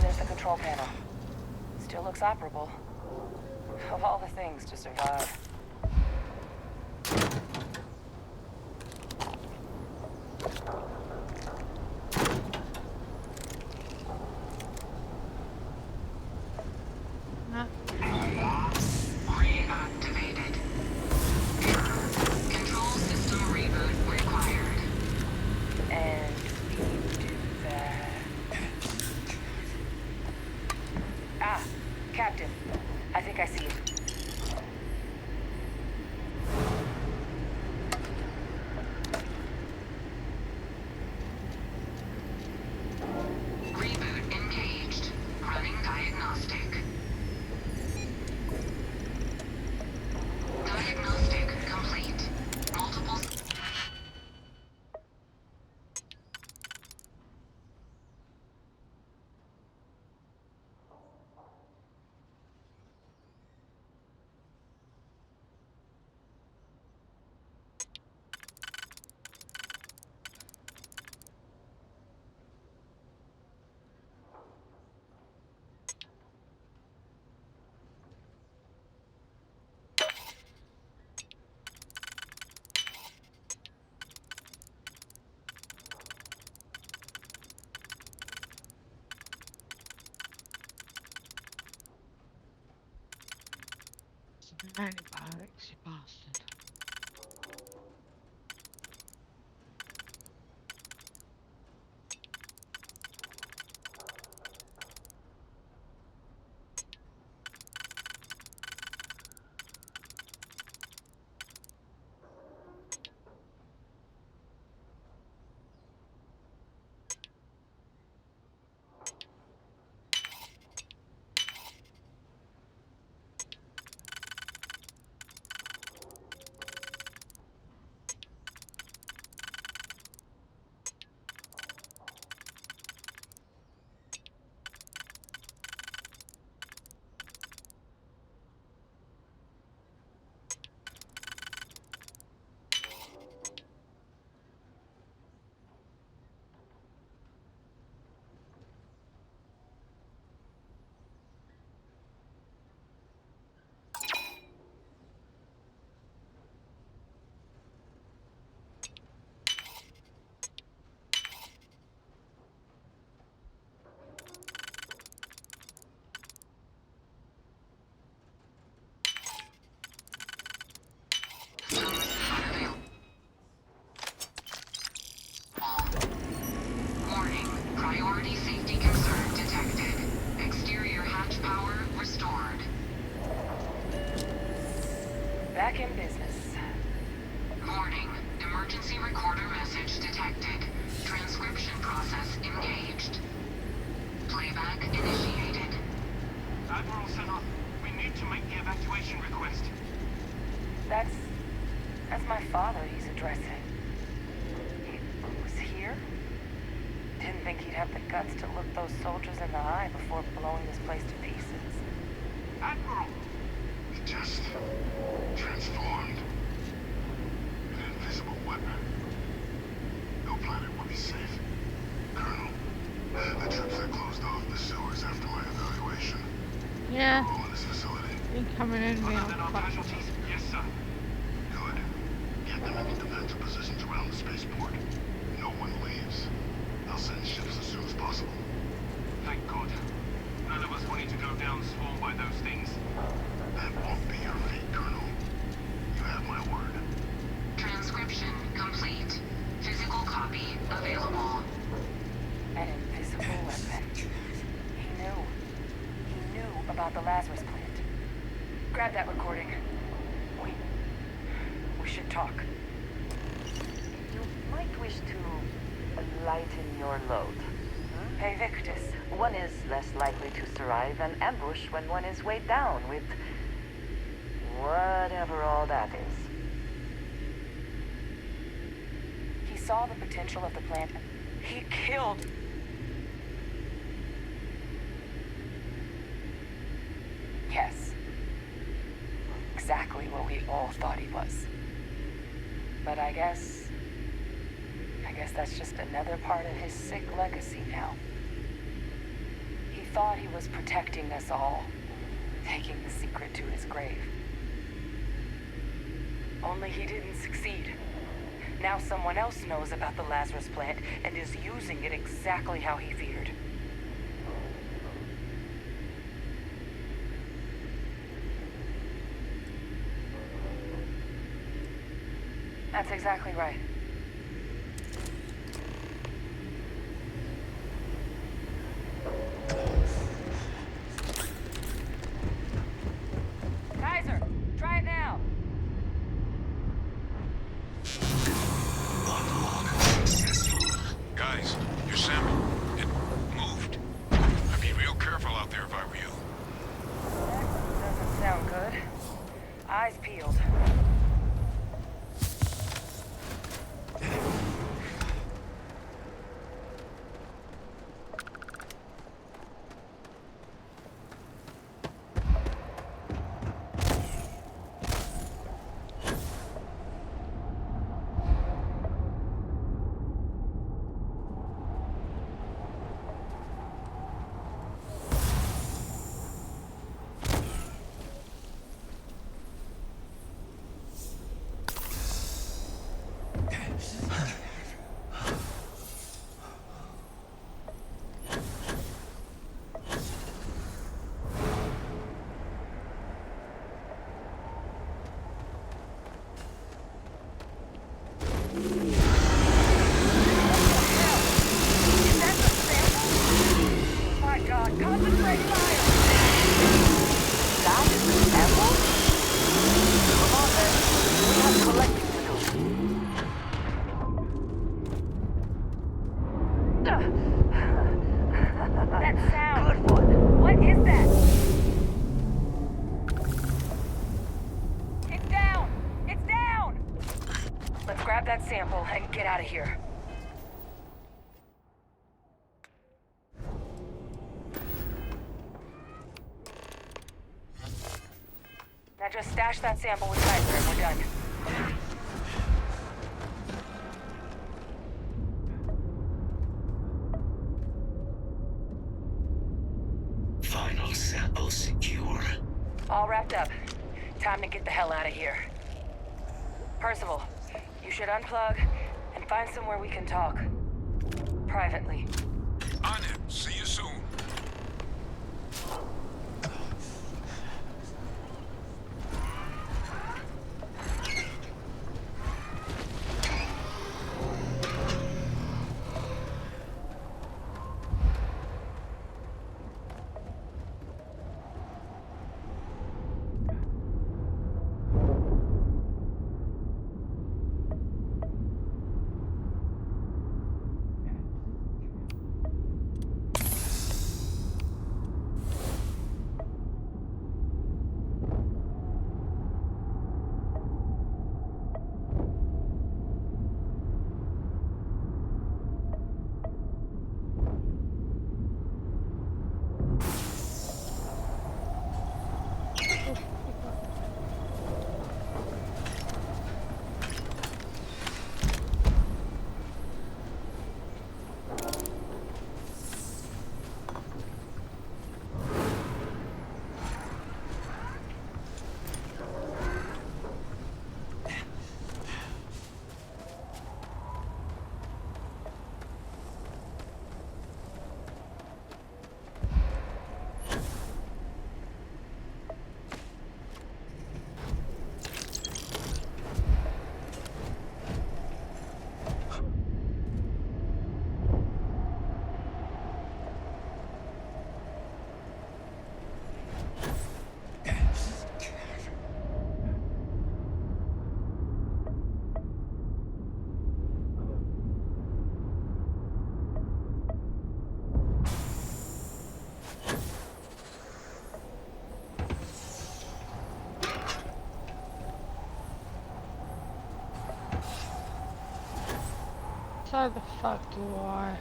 Speaker 3: There's the control panel. Still looks operable. Of all the things to survive.
Speaker 8: No.
Speaker 10: Reactivated. Control system reboot required.
Speaker 3: And we do that. Ah, Captain. I think I see it.
Speaker 10: Reboot engaged. Running diagnostic. Diagnostic complete. Multiple...
Speaker 8: Some antibiotics, you bastard.
Speaker 11: Priority safety concern detected. Exterior hatch power restored.
Speaker 3: Back in business.
Speaker 11: Warning. Emergency recorder message detected. Transcription process engaged. Playback initiated.
Speaker 6: Admiral Senna, we need to make the evacuation request.
Speaker 3: That's my father he's addressing. He was here? Didn't think he'd have the guts to look those soldiers in the eye before blowing this place to pieces.
Speaker 6: Admiral! It just transformed. An invisible weapon. No planet will be safe. Colonel, the troops that closed off the sewers after my evaluation.
Speaker 8: Yeah.
Speaker 6: All in this facility.
Speaker 8: Incoming enemy
Speaker 6: Other than our
Speaker 8: on platform.
Speaker 6: casualties? Yes, sir. Good. Get them into defensive positions around the spaceport. No one leaves. I'll send ships as soon as possible. Thank God. None of us wanted to go down swarmed by those things. That won't be your fate, Colonel. You have my word.
Speaker 11: Transcription complete. Physical copy available.
Speaker 3: An invisible weapon. He knew about the Lazarus plant. Grab that recording. We should talk.
Speaker 7: You might wish to lighten your load.
Speaker 3: Hey, Victus.
Speaker 7: One is less likely to survive an ambush when one is weighed down with whatever all that is.
Speaker 3: He saw the potential of the plant. He killed. Yes. Exactly what we all thought he was. But I guess that's just another part of his sick legacy now. He thought he was protecting us all, taking the secret to his grave. Only he didn't succeed. Now someone else knows about the Lazarus plant and is using it exactly how he feared. That's exactly right. Kaiser, try it now.
Speaker 6: Guys, your sample, it moved. I'd be real careful out there if I were you.
Speaker 3: That doesn't sound good. Eyes peeled. Grab that sample and get out of here. Now just stash that sample with Kaiser and we're done.
Speaker 4: Final sample secure.
Speaker 3: All wrapped up. Time to get the hell out of here. Percival, you should unplug and find somewhere we can talk. Privately.
Speaker 6: On it. See you soon.
Speaker 8: So the fuck do I?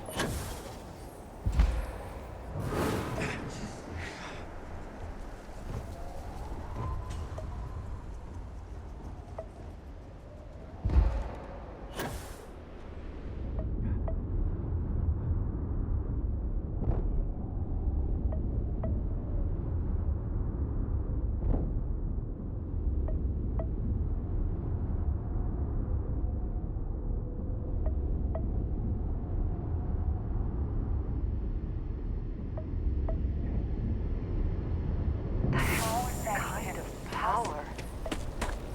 Speaker 7: How is that kind of power?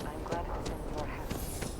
Speaker 7: I'm glad it is in your hands.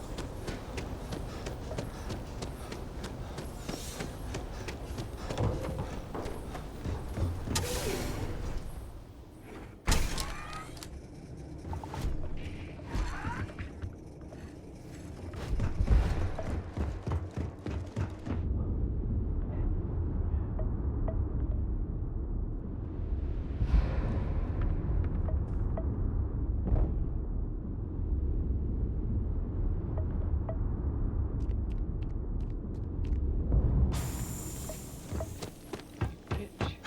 Speaker 8: Bitch.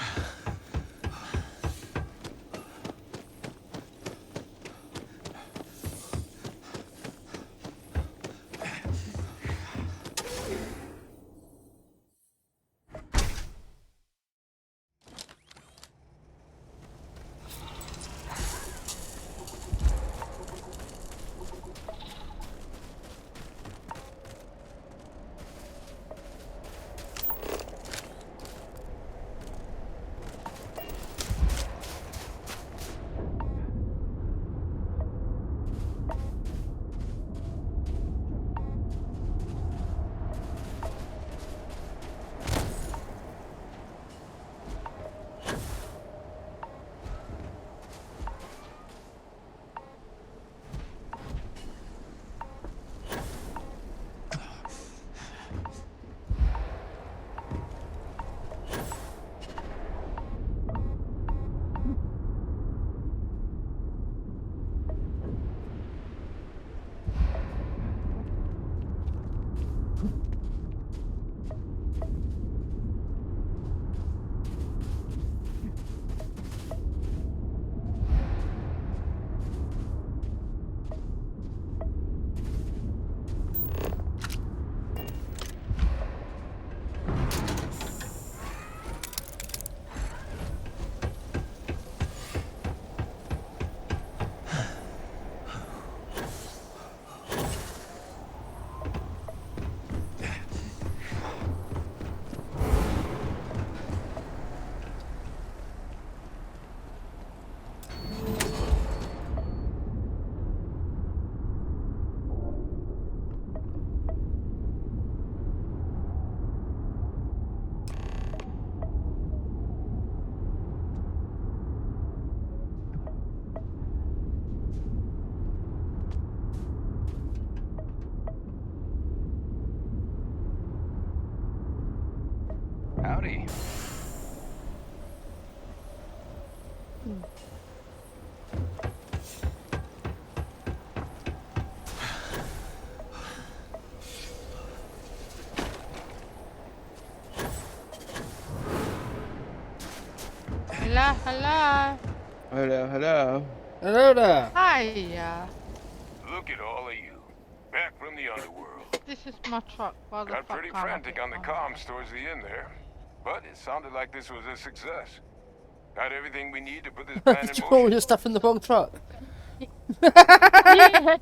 Speaker 5: Howdy.
Speaker 8: Hello, hello.
Speaker 12: Hello, hello.
Speaker 1: Hello there.
Speaker 8: Hiya.
Speaker 5: Look at all of you. Back from the underworld.
Speaker 8: This is my truck. Why the
Speaker 5: Got
Speaker 8: fuck
Speaker 5: pretty
Speaker 8: can't I
Speaker 5: frantic
Speaker 8: get
Speaker 5: on the
Speaker 8: one?
Speaker 5: comms towards the end there. But it sounded like this was a success. Got everything we need to put this plan
Speaker 1: Did
Speaker 5: in
Speaker 1: you put all
Speaker 5: motion.
Speaker 1: your stuff in the wrong truck?
Speaker 8: Yeah.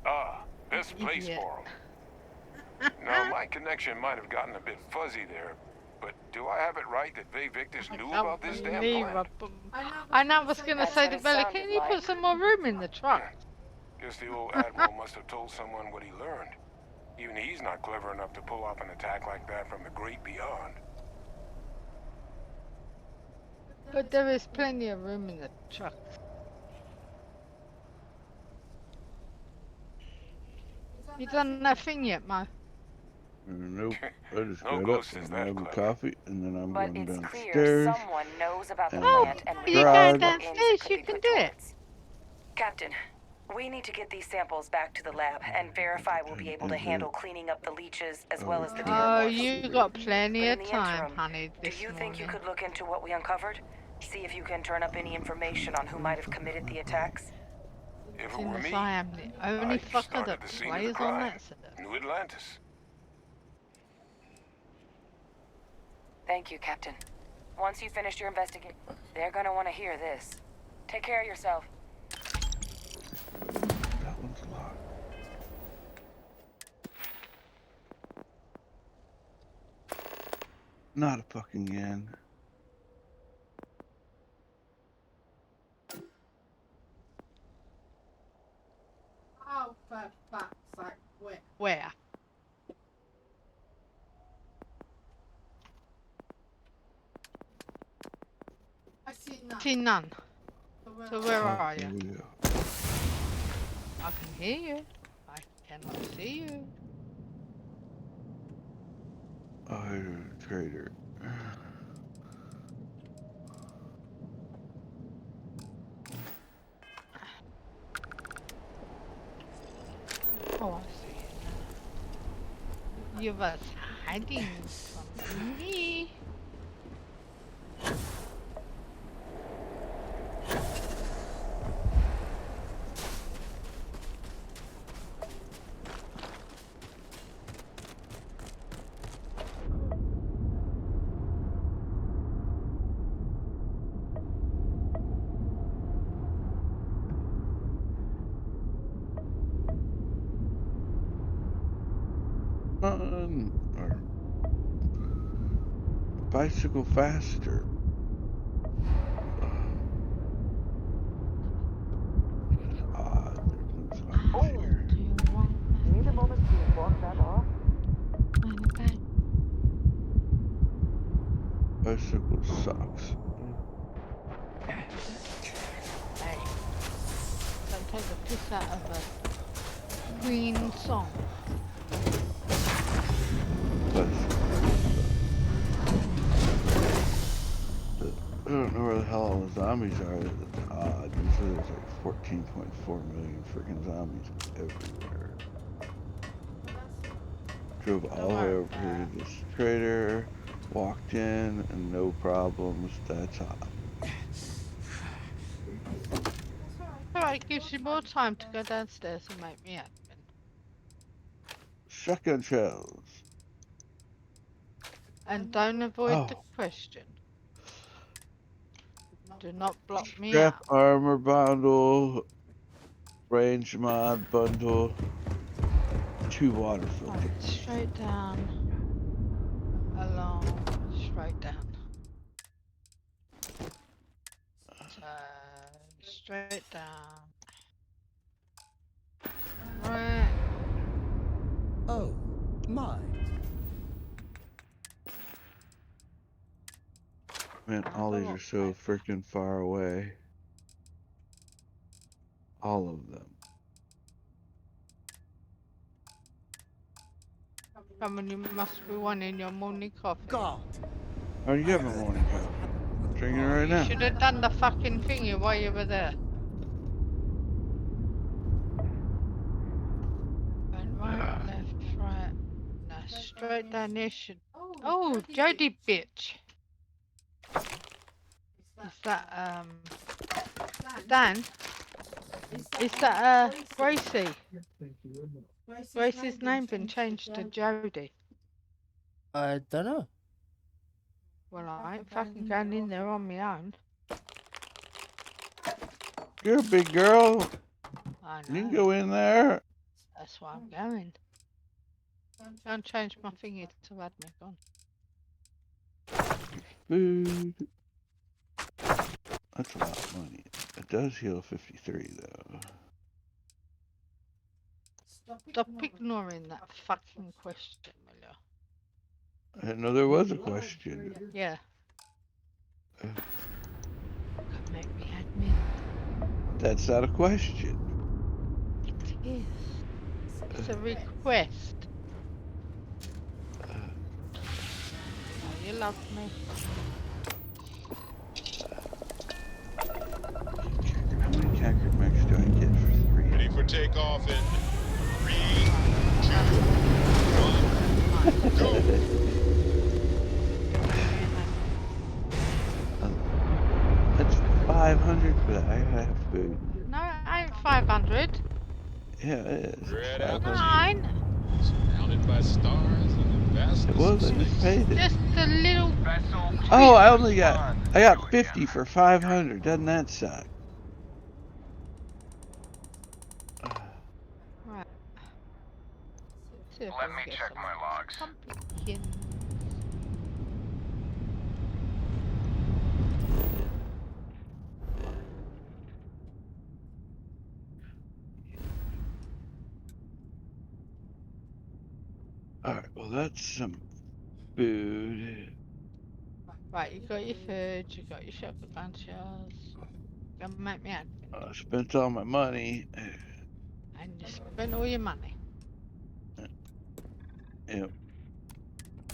Speaker 5: Ah, best place
Speaker 8: Idiot.
Speaker 5: for them. Now, my connection might have gotten a bit fuzzy there, but do I have it right that Faye Victus knew about this damn plan?
Speaker 8: I know I was going to
Speaker 3: That's
Speaker 8: say
Speaker 3: what
Speaker 8: to
Speaker 3: it
Speaker 8: Bella,
Speaker 3: sounded
Speaker 8: can you
Speaker 3: like.
Speaker 8: put some more room in the truck?
Speaker 5: Guess the old Admiral must have told someone what he learned. Even he's not clever enough to pull off an attack like that from the great beyond.
Speaker 8: But there is plenty of room in the truck. You done that thing yet, Mo?
Speaker 12: Nope. I just
Speaker 5: No
Speaker 12: got up.
Speaker 5: ghost
Speaker 12: I'm
Speaker 5: is
Speaker 12: gonna
Speaker 5: that
Speaker 12: have a
Speaker 5: clever.
Speaker 12: coffee, and then I'm
Speaker 3: But
Speaker 12: going
Speaker 3: it's clear
Speaker 12: downstairs
Speaker 3: someone knows about the
Speaker 12: and
Speaker 8: Oh,
Speaker 3: plant and
Speaker 8: you're going
Speaker 3: realizes
Speaker 12: drive.
Speaker 3: what ends it
Speaker 8: downstairs.
Speaker 3: could
Speaker 8: You
Speaker 3: be
Speaker 8: can
Speaker 3: put
Speaker 8: do it.
Speaker 3: towards. Captain, We need to get these samples back to the lab and verify we'll be able to handle cleaning up the leeches as well as the
Speaker 8: Oh,
Speaker 3: terramorphs.
Speaker 8: you got plenty
Speaker 3: But in
Speaker 8: of
Speaker 3: the
Speaker 8: time,
Speaker 3: interim,
Speaker 8: honey,
Speaker 3: do
Speaker 8: this
Speaker 3: you think you
Speaker 8: morning.
Speaker 3: could look into what we uncovered? See if you can turn up any information on who might have committed the attacks?
Speaker 6: If it were
Speaker 8: Since
Speaker 6: me,
Speaker 8: I am the only
Speaker 6: I'd
Speaker 8: fucker
Speaker 6: start
Speaker 8: that
Speaker 6: at the scene of the
Speaker 8: plays on
Speaker 6: crime.
Speaker 8: that server.
Speaker 6: New Atlantis.
Speaker 3: Thank you, Captain. Once you finish your investigation, they're gonna want to hear this. Take care of yourself.
Speaker 12: That one's locked. Not a fucking yen.
Speaker 8: Oh, for fuck's sake, where? I see none. So where are you? I can hear you. I cannot see you.
Speaker 12: Trader.
Speaker 8: Oh, I see you. You was hiding from me.
Speaker 12: Or bicycle faster. Odd. There's no zombies here.
Speaker 8: Do you want
Speaker 7: Need a moment to walk that off?
Speaker 8: okay.
Speaker 12: Bicycle sucks.
Speaker 8: Hey, don't take the piss out of a Queen song.
Speaker 12: I don't know where the hell all the zombies are. That's odd. You said there's like 14.4 million freaking zombies everywhere. Drove all the way over here to this trader, walked in, and no problems. That's odd.
Speaker 8: Alright, gives you more time to go downstairs and make me admin.
Speaker 12: Shotgun shells.
Speaker 8: And don't avoid the question. Do not block me
Speaker 12: Strap
Speaker 8: out.
Speaker 12: armor bundle, range mod bundle, 2 water filters.
Speaker 8: Right, straight down, along, straight down. So, straight down. Right.
Speaker 13: Oh, my.
Speaker 12: Man, all these are so freaking far away. All of them.
Speaker 8: Someone, you must be wanting your morning coffee.
Speaker 13: God.
Speaker 12: Oh, you got my morning coffee. I'm drinking it right now.
Speaker 8: You should have done the fucking thingy while you were there. Right, left, right. No, straight down there should... Oh, Jody bitch. Is that, Dan? Is that, Gracie? Gracie's name been changed to Jody.
Speaker 1: I don't know.
Speaker 8: Well, I ain't fucking going in there on my own.
Speaker 12: You're a big girl.
Speaker 8: I
Speaker 12: You
Speaker 8: know.
Speaker 12: can go in there.
Speaker 8: That's why I'm going. Don't change my thingy to admin gone.
Speaker 12: Food. That's a lot of money. It does heal 53 though.
Speaker 8: Stop ignoring that fucking question, Miller.
Speaker 12: I didn't know there was a question.
Speaker 8: Yeah. Come make me admin.
Speaker 12: That's not a question.
Speaker 8: It is. It's a request. Oh, you love me.
Speaker 12: How many Kakarot mechs do I get for 3?
Speaker 6: take off in 3, 2, 1, go!
Speaker 12: That's 500, but I gotta have food.
Speaker 8: No, it ain't 500.
Speaker 12: Yeah, it is.
Speaker 6: Red
Speaker 12: 500.
Speaker 8: Nine.
Speaker 6: surrounded by stars and the vastness
Speaker 12: It was. I
Speaker 6: of
Speaker 12: just
Speaker 6: space.
Speaker 12: paid it.
Speaker 8: Just a little
Speaker 12: Oh,
Speaker 8: tweak.
Speaker 12: I got 50 for 500. Doesn't that suck?
Speaker 8: Right. See if Let me check my logs. Pumpkins.
Speaker 12: Alright, well, that's some food.
Speaker 8: Right, you got your food, you got your shotgun shells. Gonna make me admin.
Speaker 12: I spent all my money.
Speaker 8: And you spent all your money.
Speaker 12: Yep.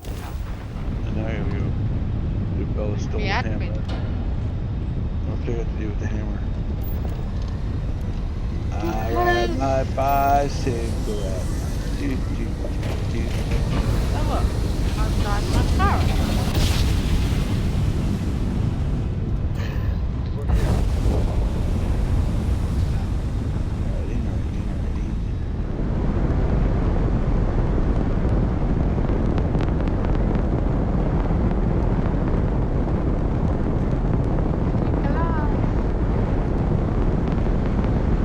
Speaker 12: And now I gotta go do Bella stole
Speaker 8: Be
Speaker 12: the hammer.
Speaker 8: admin.
Speaker 12: What's that got to do with the hammer? I ride my bicycle at night. Do, do, do, do.
Speaker 8: So what? I'm driving my car.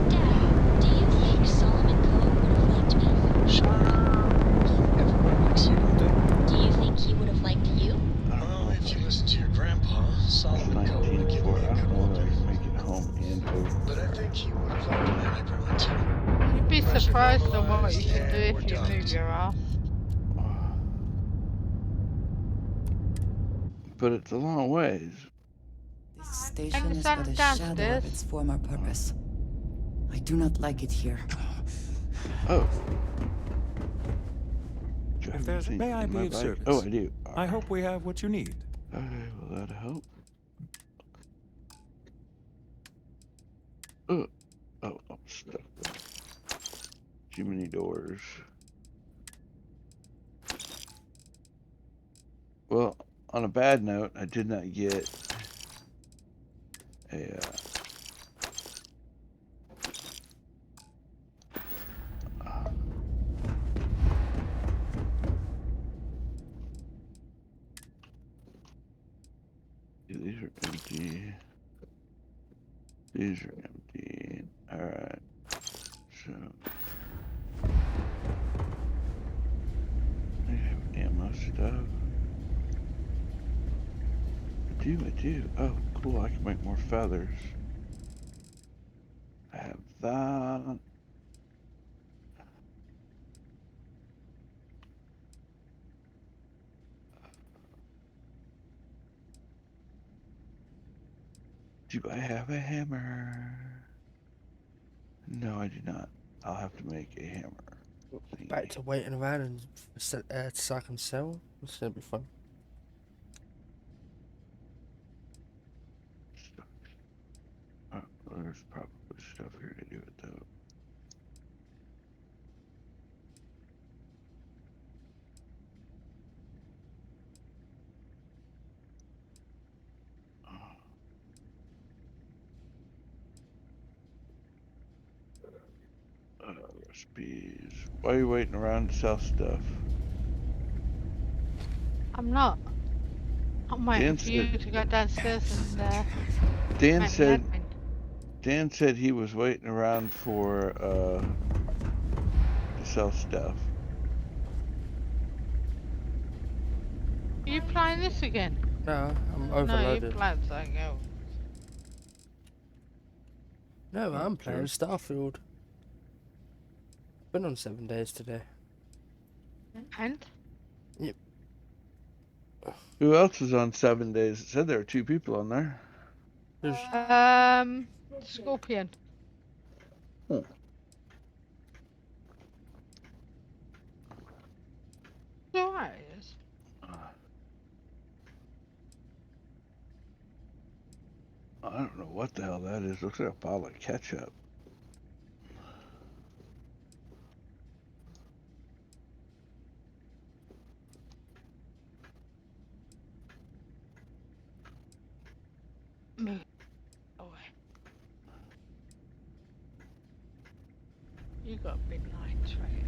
Speaker 14: Dad, do you think Solomon Coe would have liked me?
Speaker 4: Everyone likes you, don't they?
Speaker 14: Do you think he would have liked you?
Speaker 4: Well, if you listen to your grandpa, Solomon Coe would have given me
Speaker 12: I
Speaker 4: a
Speaker 12: don't
Speaker 4: good
Speaker 12: know whether I
Speaker 4: whooping.
Speaker 12: can make it home and over.
Speaker 4: But I think he would have liked my hyperlink too.
Speaker 8: You'd be
Speaker 4: Pressure
Speaker 8: surprised on what you
Speaker 4: normalized,
Speaker 8: can do
Speaker 4: and we're
Speaker 8: if you move
Speaker 4: docked.
Speaker 8: your ass.
Speaker 12: But it's a long ways.
Speaker 15: This station
Speaker 8: Take
Speaker 15: is
Speaker 8: us
Speaker 15: but a
Speaker 8: downstairs.
Speaker 15: shadow of its former purpose. I do not like it here.
Speaker 12: Oh.
Speaker 13: If there's, may I be of service?
Speaker 12: Oh, I do.
Speaker 13: I hope we have what you need.
Speaker 12: Okay, well, that'll help. Oh, stuff. Too many doors. Well, on a bad note, I did not get a, these are empty. These are empty. Alright. So. I have ammo stuff. I do. Oh, cool. I can make more feathers. I have that. Do I have a hammer? No, I do not. I'll have to make a hammer.
Speaker 1: Back to waiting around and so I can sell. It's gonna be fun.
Speaker 12: Oh, well, there's probably stuff here to do it though. Recipes. Why are you waiting around to sell stuff?
Speaker 8: I'm not. I'm waiting for you to go downstairs and make me admin.
Speaker 12: Dan said he was waiting around for to sell stuff.
Speaker 8: Are you playing this again?
Speaker 1: No, I'm overloaded.
Speaker 8: No, you're playing something else.
Speaker 1: No, I'm playing Starfield. Been on 7 days today.
Speaker 8: And?
Speaker 1: Yep.
Speaker 12: Who else was on 7 days? It said there were 2 people on there.
Speaker 8: Scorpion.
Speaker 12: Hmm.
Speaker 8: Alright.
Speaker 12: I don't know what the hell that is. Looks like a bottle of ketchup.
Speaker 8: You got a bit nitrate.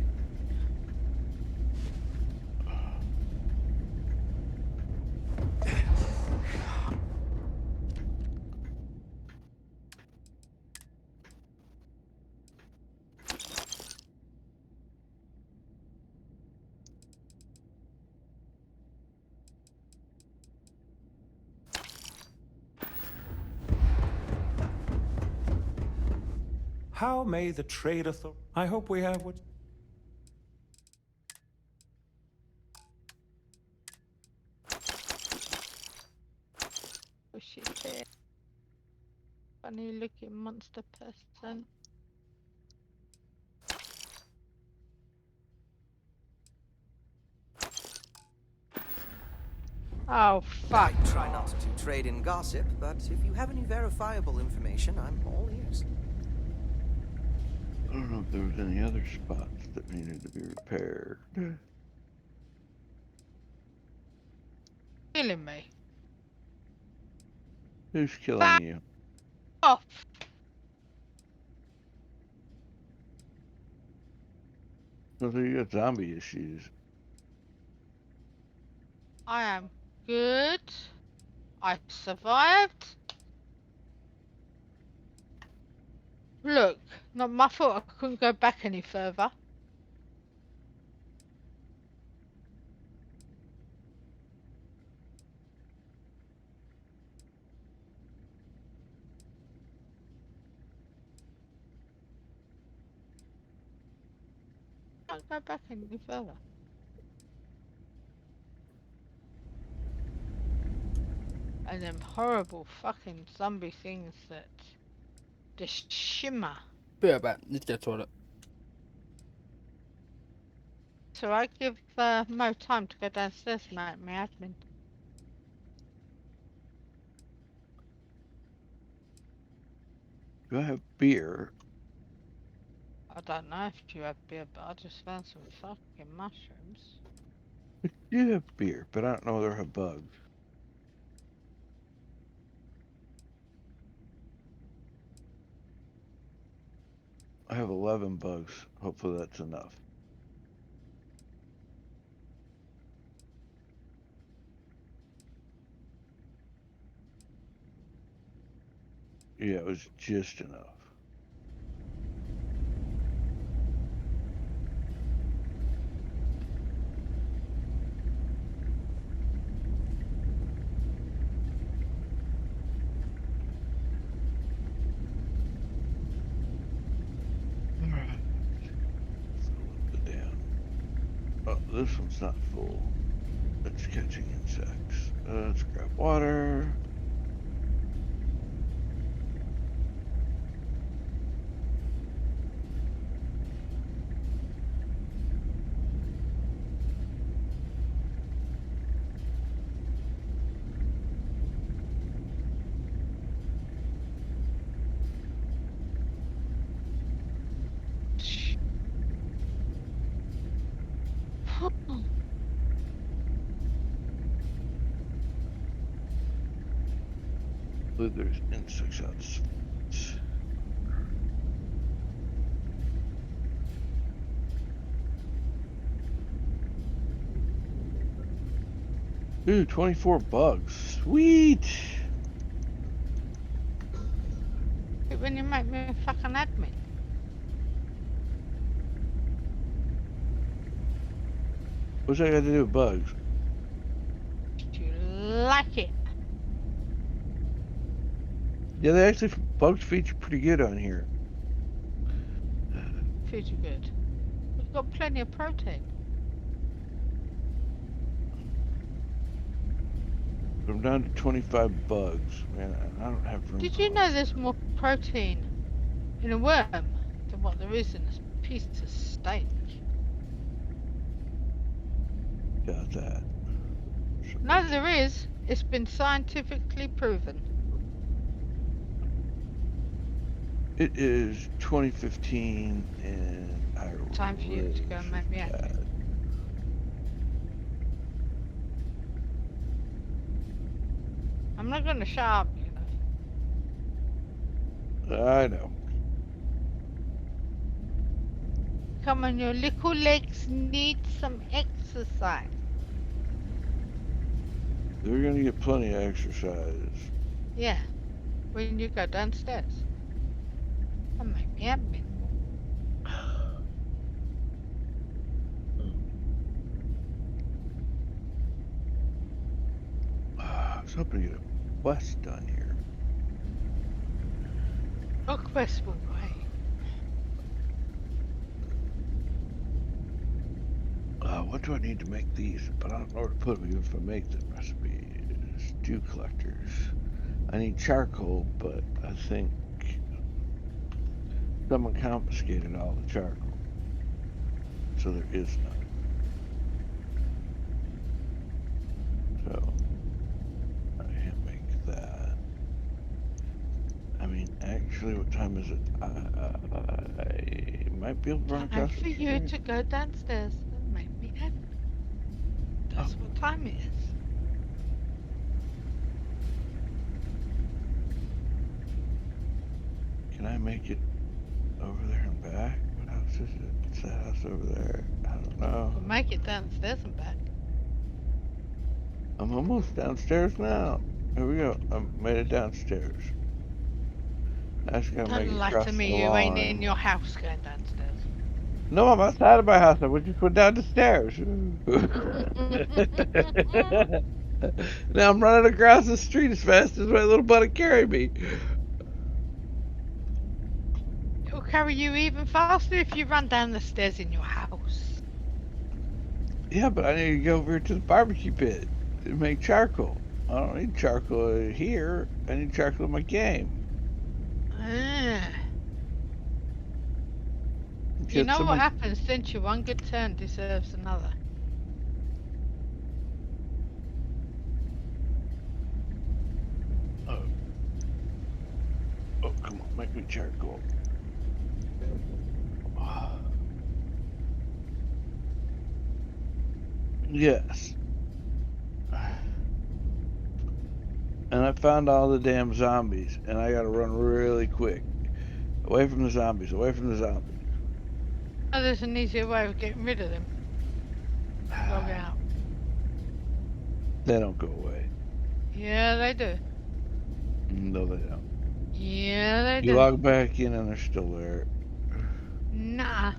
Speaker 13: How may the trade authority... I hope we have what...
Speaker 8: Push it there. Funny looking monster person. Oh, fuck.
Speaker 16: I try not to trade in gossip, but if you have any verifiable information, I'm all ears.
Speaker 12: I don't know if there was any other spots that needed to be repaired.
Speaker 8: Killing me.
Speaker 12: Who's killing you?
Speaker 8: Off.
Speaker 12: So you got zombie issues.
Speaker 8: I am good. I survived. Look, not my fault I couldn't go back any further. Can't go back any further. And them horrible fucking zombie things that just shimmer.
Speaker 1: Be right back. Need to go to the toilet.
Speaker 8: So I give Mo time to go downstairs and make my admin.
Speaker 12: Do I have beer?
Speaker 8: I don't know if you have beer, but I just found some fucking mushrooms.
Speaker 12: I do have beer, but I don't know whether I have bugs. I have 11 bugs. Hopefully that's enough. Yeah, it was just enough. Oh, this one's not full. It's catching insects. Let's grab water. Believe there's insects outside. Ooh, 24 bugs. Sweet!
Speaker 8: When you make me a fucking admin.
Speaker 12: What's that got to do with bugs?
Speaker 8: Do you like it?
Speaker 12: Yeah, they actually, bugs feature pretty good on here.
Speaker 8: Feels you good. We've got plenty of protein.
Speaker 12: I'm down to 25 bugs. Man, I don't have room.
Speaker 8: Did you know there's more protein in a worm than what there is in a piece of steak?
Speaker 12: Got that.
Speaker 8: No, there is. It's been scientifically proven.
Speaker 12: It is 2015, and I
Speaker 8: Time for you to go and make me admin. I'm not going to shut up, you know.
Speaker 12: I know.
Speaker 8: Come on, your little legs need some exercise.
Speaker 12: They're gonna get plenty of exercise.
Speaker 8: Yeah, when you go downstairs. That make me happy.
Speaker 12: I was hoping to get a quest done here.
Speaker 8: Your quest will wait.
Speaker 12: What do I need to make these? But I don't know where to put them even if I make the recipes. Dew collectors. I need charcoal, but I think someone confiscated all the charcoal. So there is none. So I can't make that. I mean, actually, what time is it? I might be able to run
Speaker 8: Time
Speaker 12: across the
Speaker 8: for you
Speaker 12: street.
Speaker 8: to go downstairs and make me happy. That's what time it is.
Speaker 12: Can I make it over there and back? What house is it? It's that house over there. I don't know.
Speaker 8: We'll make it downstairs and back.
Speaker 12: I'm almost downstairs now. Here we go. I made it downstairs. I just gotta make
Speaker 8: Don't
Speaker 12: it
Speaker 8: lie to
Speaker 12: across the
Speaker 8: me, you ain't in
Speaker 12: lawn.
Speaker 8: your house going downstairs.
Speaker 12: No, I'm outside of my house. I just went down the stairs. Now I'm running across the street as fast as my little buddy carried me.
Speaker 8: It'll carry you even faster if you run down the stairs in your house.
Speaker 12: Yeah, but I need to go over to the barbecue pit and make charcoal. I don't need charcoal here. I need charcoal in my game.
Speaker 8: You
Speaker 12: Get
Speaker 8: know what
Speaker 12: someone.
Speaker 8: happens, don't you? One good turn deserves another.
Speaker 12: Oh, come on, make me charcoal. Yes. And I found all the damn zombies, and I gotta run really quick. Away from the zombies, away from the zombies.
Speaker 8: Oh, there's an easier way of getting rid of them. Log out.
Speaker 12: They don't go away.
Speaker 8: Yeah, they do.
Speaker 12: No, they don't.
Speaker 8: Yeah, they
Speaker 12: You
Speaker 8: do.
Speaker 12: log back in and they're still there.
Speaker 8: Nah.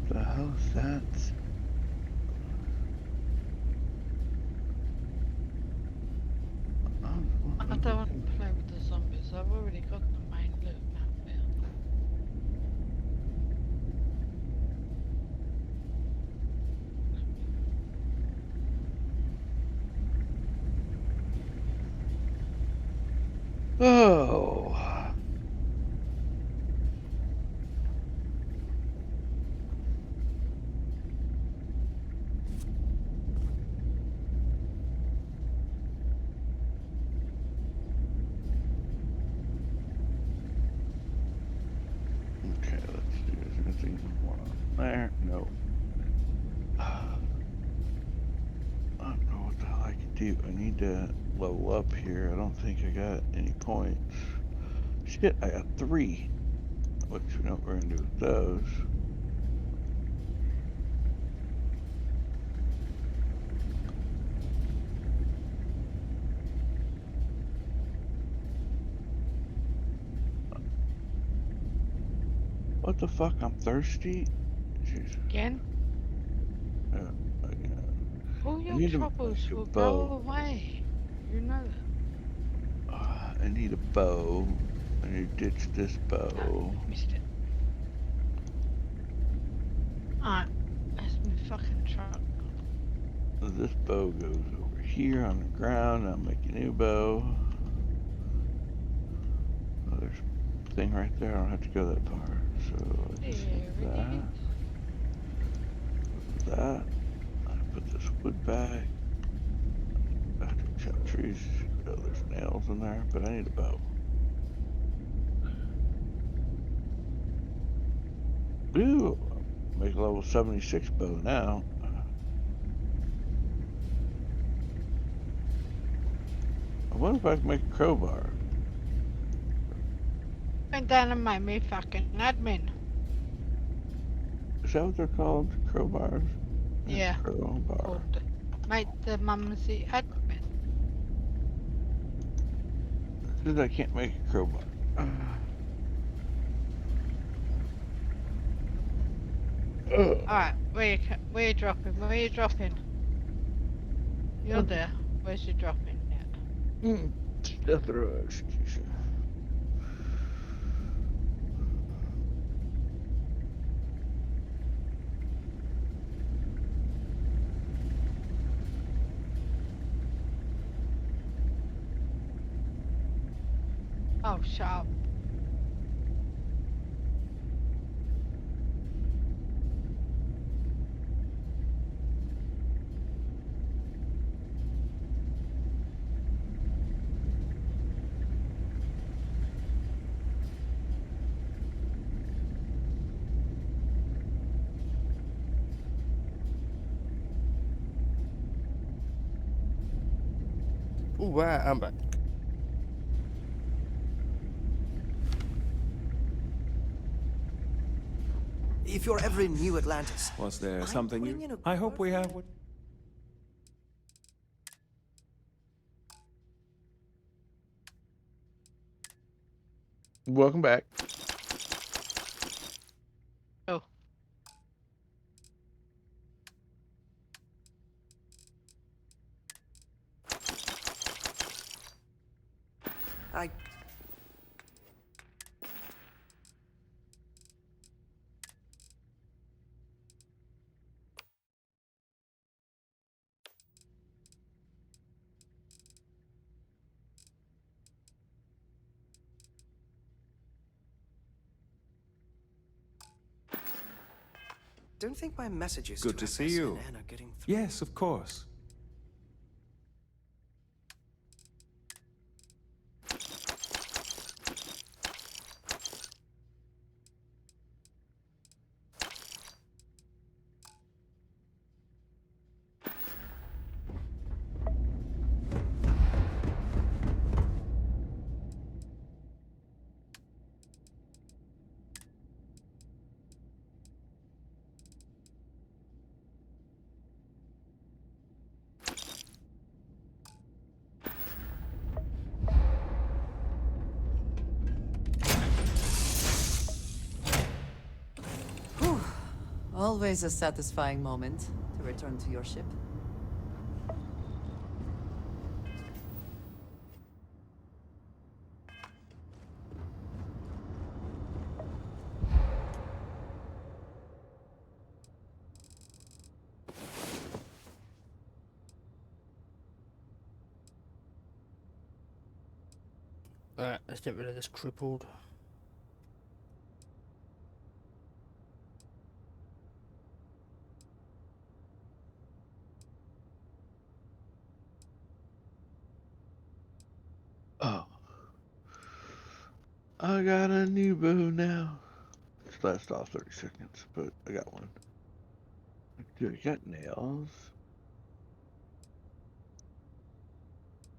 Speaker 12: The hell's that?
Speaker 8: I don't want to play with the zombies. I've already got the main loot map built.
Speaker 12: Oh. Okay, let's see. Is there anything more on there? No. I don't know what the hell I can do. I need to level up here. I don't think I got any points. Shit, I got 3. Which we know what we're gonna do with those. What the fuck? I'm thirsty? Jesus.
Speaker 8: Again? All your troubles will go away. You know that.
Speaker 12: I need a bow. I need to ditch this bow.
Speaker 8: Oh, missed it. Alright, that's my fucking truck.
Speaker 12: This bow goes over here on the ground. I'll make a new bow. Oh, there's a thing right there. I don't have to go that far. So I just need that. I put this wood back. I have to chop trees. Oh, there's nails in there, but I need a bow. Ooh, make a level 76 bow now. I wonder if I can make a crowbar.
Speaker 8: Went down and made me fucking admin.
Speaker 12: Is that what they're called? Crowbars?
Speaker 8: Yeah.
Speaker 12: Crowbar.
Speaker 8: Called make the mumsy admin.
Speaker 12: It says I can't make a crowbar.
Speaker 8: Alright, where you dropping? Where you dropping? You're there. Where's you dropping yet?
Speaker 12: Death row execution.
Speaker 8: Oh, shut up.
Speaker 1: All right, I'm back.
Speaker 16: If you're ever in New Atlantis,
Speaker 13: Was there
Speaker 16: I'm
Speaker 13: something
Speaker 16: putting
Speaker 13: you...
Speaker 16: in a
Speaker 13: I hope we have...
Speaker 12: Welcome back.
Speaker 8: Oh.
Speaker 16: I... don't think my messages
Speaker 13: Good to see you.
Speaker 16: SSNN are getting through.
Speaker 13: Yes, of course.
Speaker 15: Whew. Always a satisfying moment to return to your ship.
Speaker 1: Alright, let's get rid of this crippled.
Speaker 12: Oh. I got a new bow now. This lasts off 30 seconds, but I got one. Do I got nails?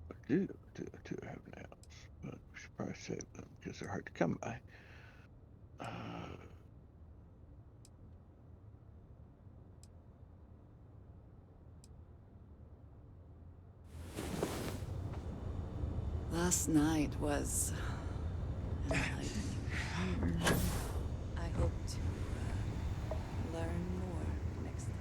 Speaker 12: I do have nails, but we should probably save them because they're hard to come by.
Speaker 15: Last night was enlightening. I hope to learn more next time.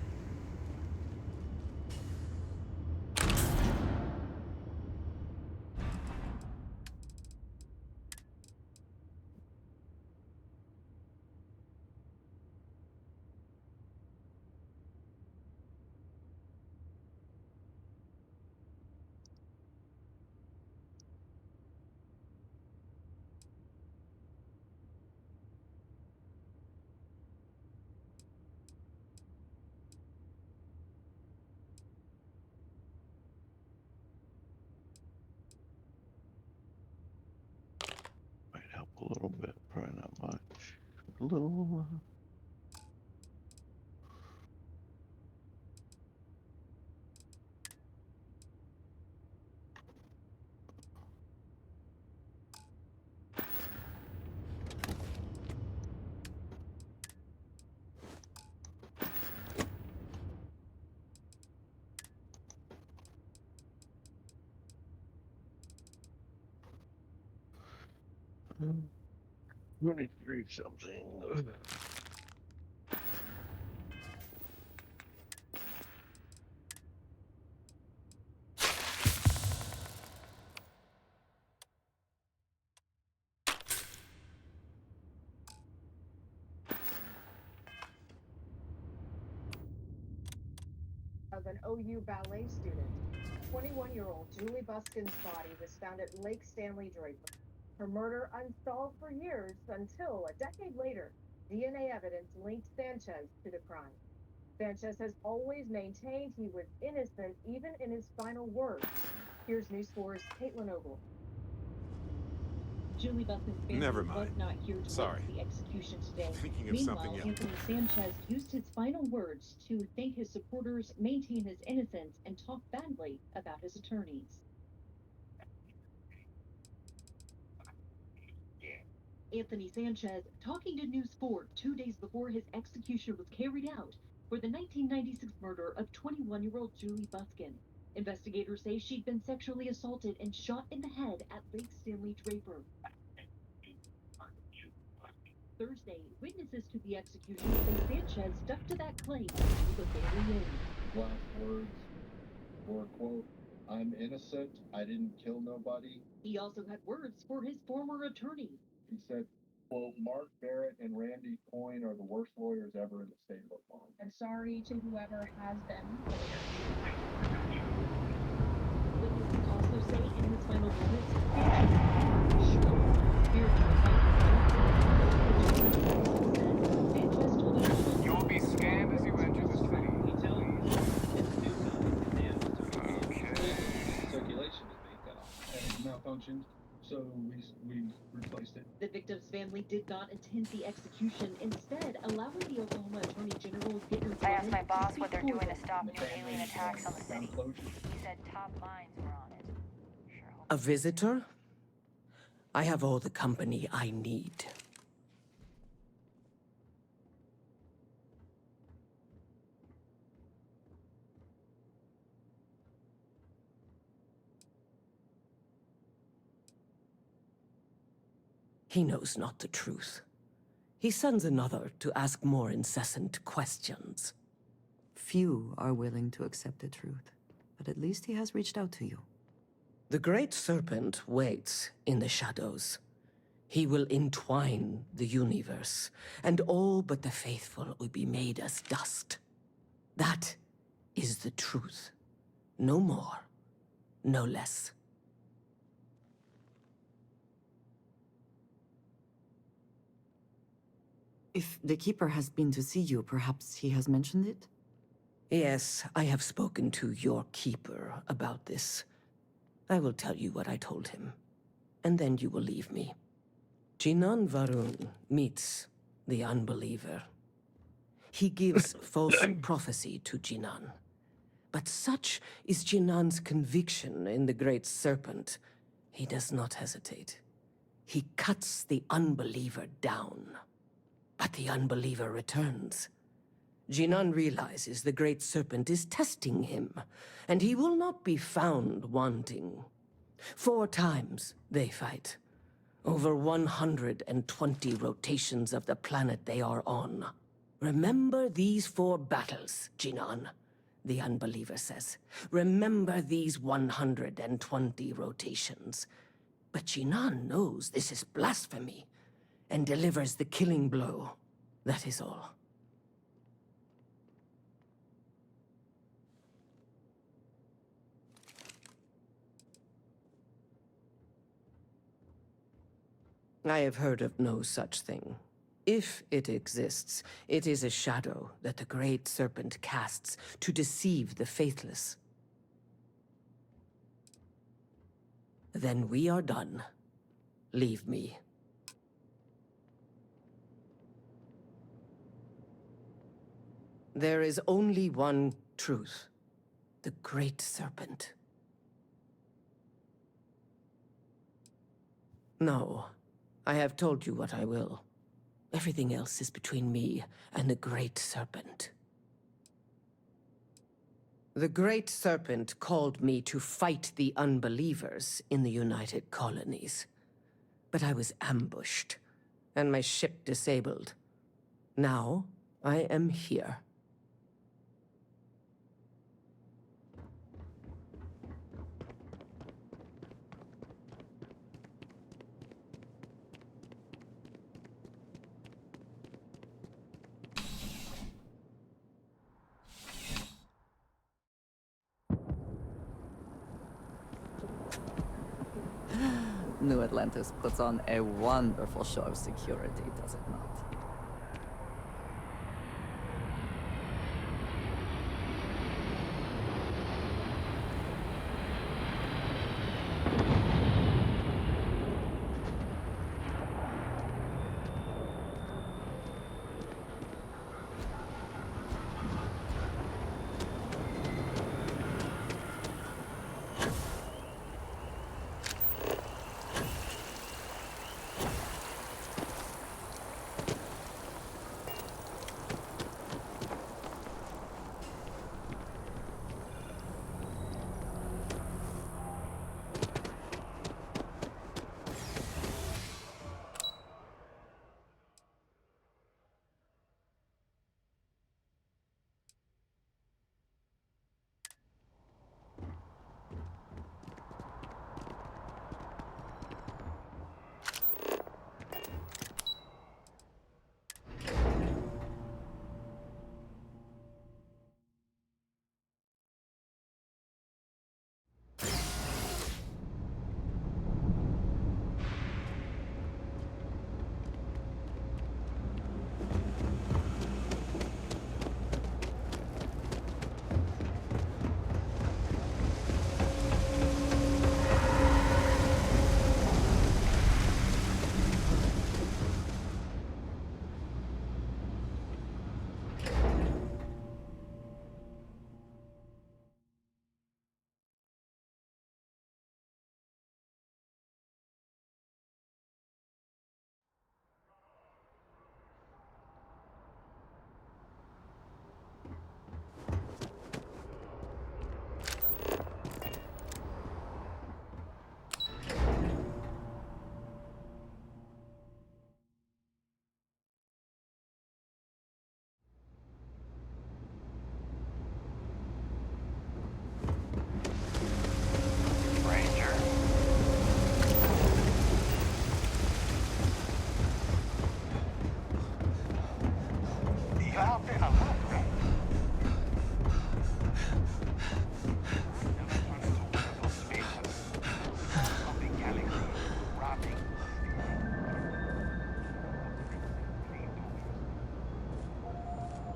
Speaker 12: Might help a little bit, probably not much. A little. 23 something.
Speaker 17: Of an OU ballet student. 21-year-old Julie Buskin's body was found at Lake Stanley Draper. Her murder unsolved for years until a decade later, DNA evidence linked Sanchez to the crime. Sanchez has always maintained he was innocent, even in his final words. Here's News 4's Caitlin Ogle.
Speaker 18: Julie Buskin's family
Speaker 6: Never mind.
Speaker 18: was not here to
Speaker 6: Sorry.
Speaker 18: witness the execution today.
Speaker 6: Thinking of
Speaker 18: Meanwhile,
Speaker 6: something else.
Speaker 18: Anthony Sanchez used his final words to thank his supporters, maintain his innocence, and talk badly about his attorneys. Anthony Sanchez talking to News 4 2 days before his execution was carried out for the 1996 murder of 21-year-old Julie Buskin. Investigators say she'd been sexually assaulted and shot in the head at Lake Stanley Draper. Thursday, witnesses to the execution say Sanchez stuck to that claim to the very end.
Speaker 19: Last words were, quote, "I'm innocent. I didn't kill nobody."
Speaker 18: He also had words for his former attorney.
Speaker 19: He said, quote, "Mark Barrett and Randy Coyne are the worst lawyers ever in the state of Oklahoma."
Speaker 18: I'm sorry to whoever has been Witnesses also say in his final moments, Sanchez
Speaker 5: You will be scanned as you enter the city.
Speaker 19: Circulation is being cut off. And it malfunctioned, so we replaced it.
Speaker 18: The victim's family did not attend the execution, instead allowing the Oklahoma Attorney General Gideon
Speaker 2: I asked my
Speaker 18: to
Speaker 2: boss
Speaker 18: speak
Speaker 2: what they're
Speaker 18: for
Speaker 2: doing
Speaker 18: them.
Speaker 2: to stop new alien attacks on the city. He said top minds were on it.
Speaker 20: A visitor? I have all the company I need. He knows not the truth. He sends another to ask more incessant questions.
Speaker 15: Few are willing to accept the truth, but at least he has reached out to you.
Speaker 20: The Great Serpent waits in the shadows. He will entwine the universe, and all but the faithful will be made as dust. That is the truth. No more, no less.
Speaker 15: If the Keeper has been to see you, perhaps he has mentioned it?
Speaker 20: Yes, I have spoken to your Keeper about this. I will tell you what I told him, and then you will leave me. Jinan Varun meets the unbeliever. He gives false prophecy to Jinan. But such is Jinan's conviction in the Great Serpent, he does not hesitate. He cuts the unbeliever down. But the unbeliever returns. Jinan realizes the Great Serpent is testing him, and he will not be found wanting. 4 times they fight. Over 120 rotations of the planet they are on. Remember these 4 battles, Jinan, the unbeliever says. Remember these 120 rotations. But Jinan knows this is blasphemy, and delivers the killing blow. That is all. I have heard of no such thing. If it exists, it is a shadow that the Great Serpent casts to deceive the faithless. Then we are done. Leave me. There is only one truth. The Great Serpent. No. I have told you what I will. Everything else is between me and the Great Serpent. The Great Serpent called me to fight the unbelievers in the United Colonies. But I was ambushed, and my ship disabled. Now, I am here.
Speaker 21: New Atlantis puts on a wonderful show of security, does it not?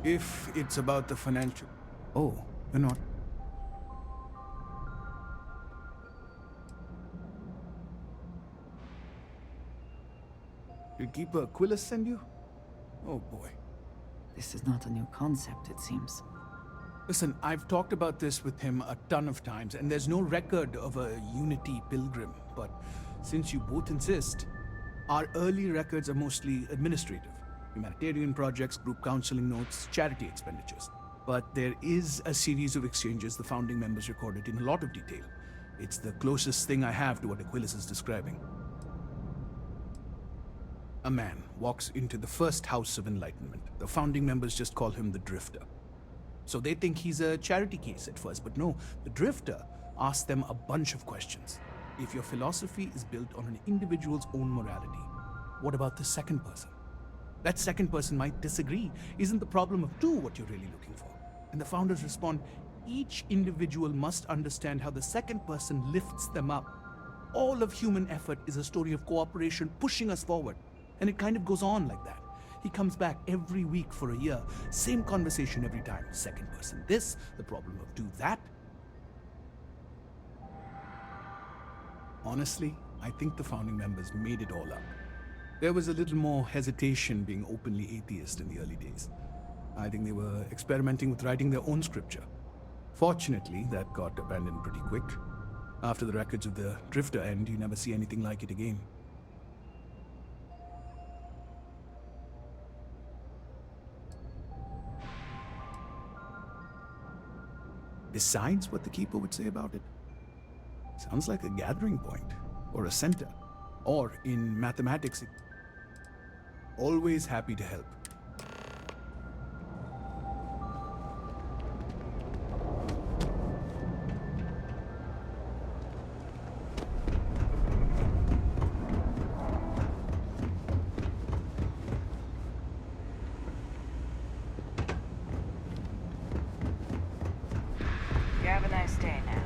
Speaker 22: If it's about the financial... Oh, you're not... Did Keeper Aquilus send you? Oh boy.
Speaker 21: This is not a new concept, it seems.
Speaker 22: Listen, I've talked about this with him a ton of times, and there's no record of a Unity pilgrim. But since you both insist, our early records are mostly administrative. Humanitarian projects, group counseling notes, charity expenditures. But there is a series of exchanges the founding members recorded in a lot of detail. It's the closest thing I have to what Aquilus is describing. A man walks into the first House of Enlightenment. The founding members just call him the Drifter. So they think he's a charity case at first, but no, the Drifter asks them a bunch of questions. If your philosophy is built on an individual's own morality, what about the second person? That second person might disagree. Isn't the problem of two what you're really looking for? And the founders respond, each individual must understand how the second person lifts them up. All of human effort is a story of cooperation pushing us forward. And it kind of goes on like that. He comes back every week for a year. Same conversation every time. Second person this, the problem of do that. Honestly, I think the founding members made it all up. There was a little more hesitation being openly atheist in the early days. I think they were experimenting with writing their own scripture. Fortunately, that got abandoned pretty quick. After the records of the Drifter end, you never see anything like it again. Besides what the Keeper would say about it, sounds like a gathering point, or a center. or in mathematics, always happy to help.
Speaker 3: You have a nice day now.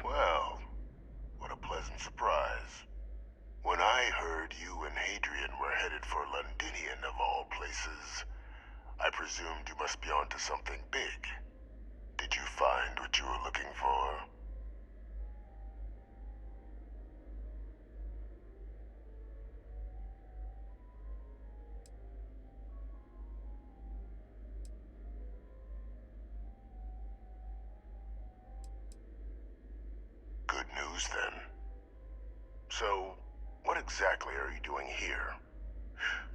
Speaker 6: Well, what a pleasant surprise. When I heard you and Hadrian were headed for Londinian of all places, I presumed you must be onto something big. Did you find what you were looking for? Good news then. So, what exactly are you doing here?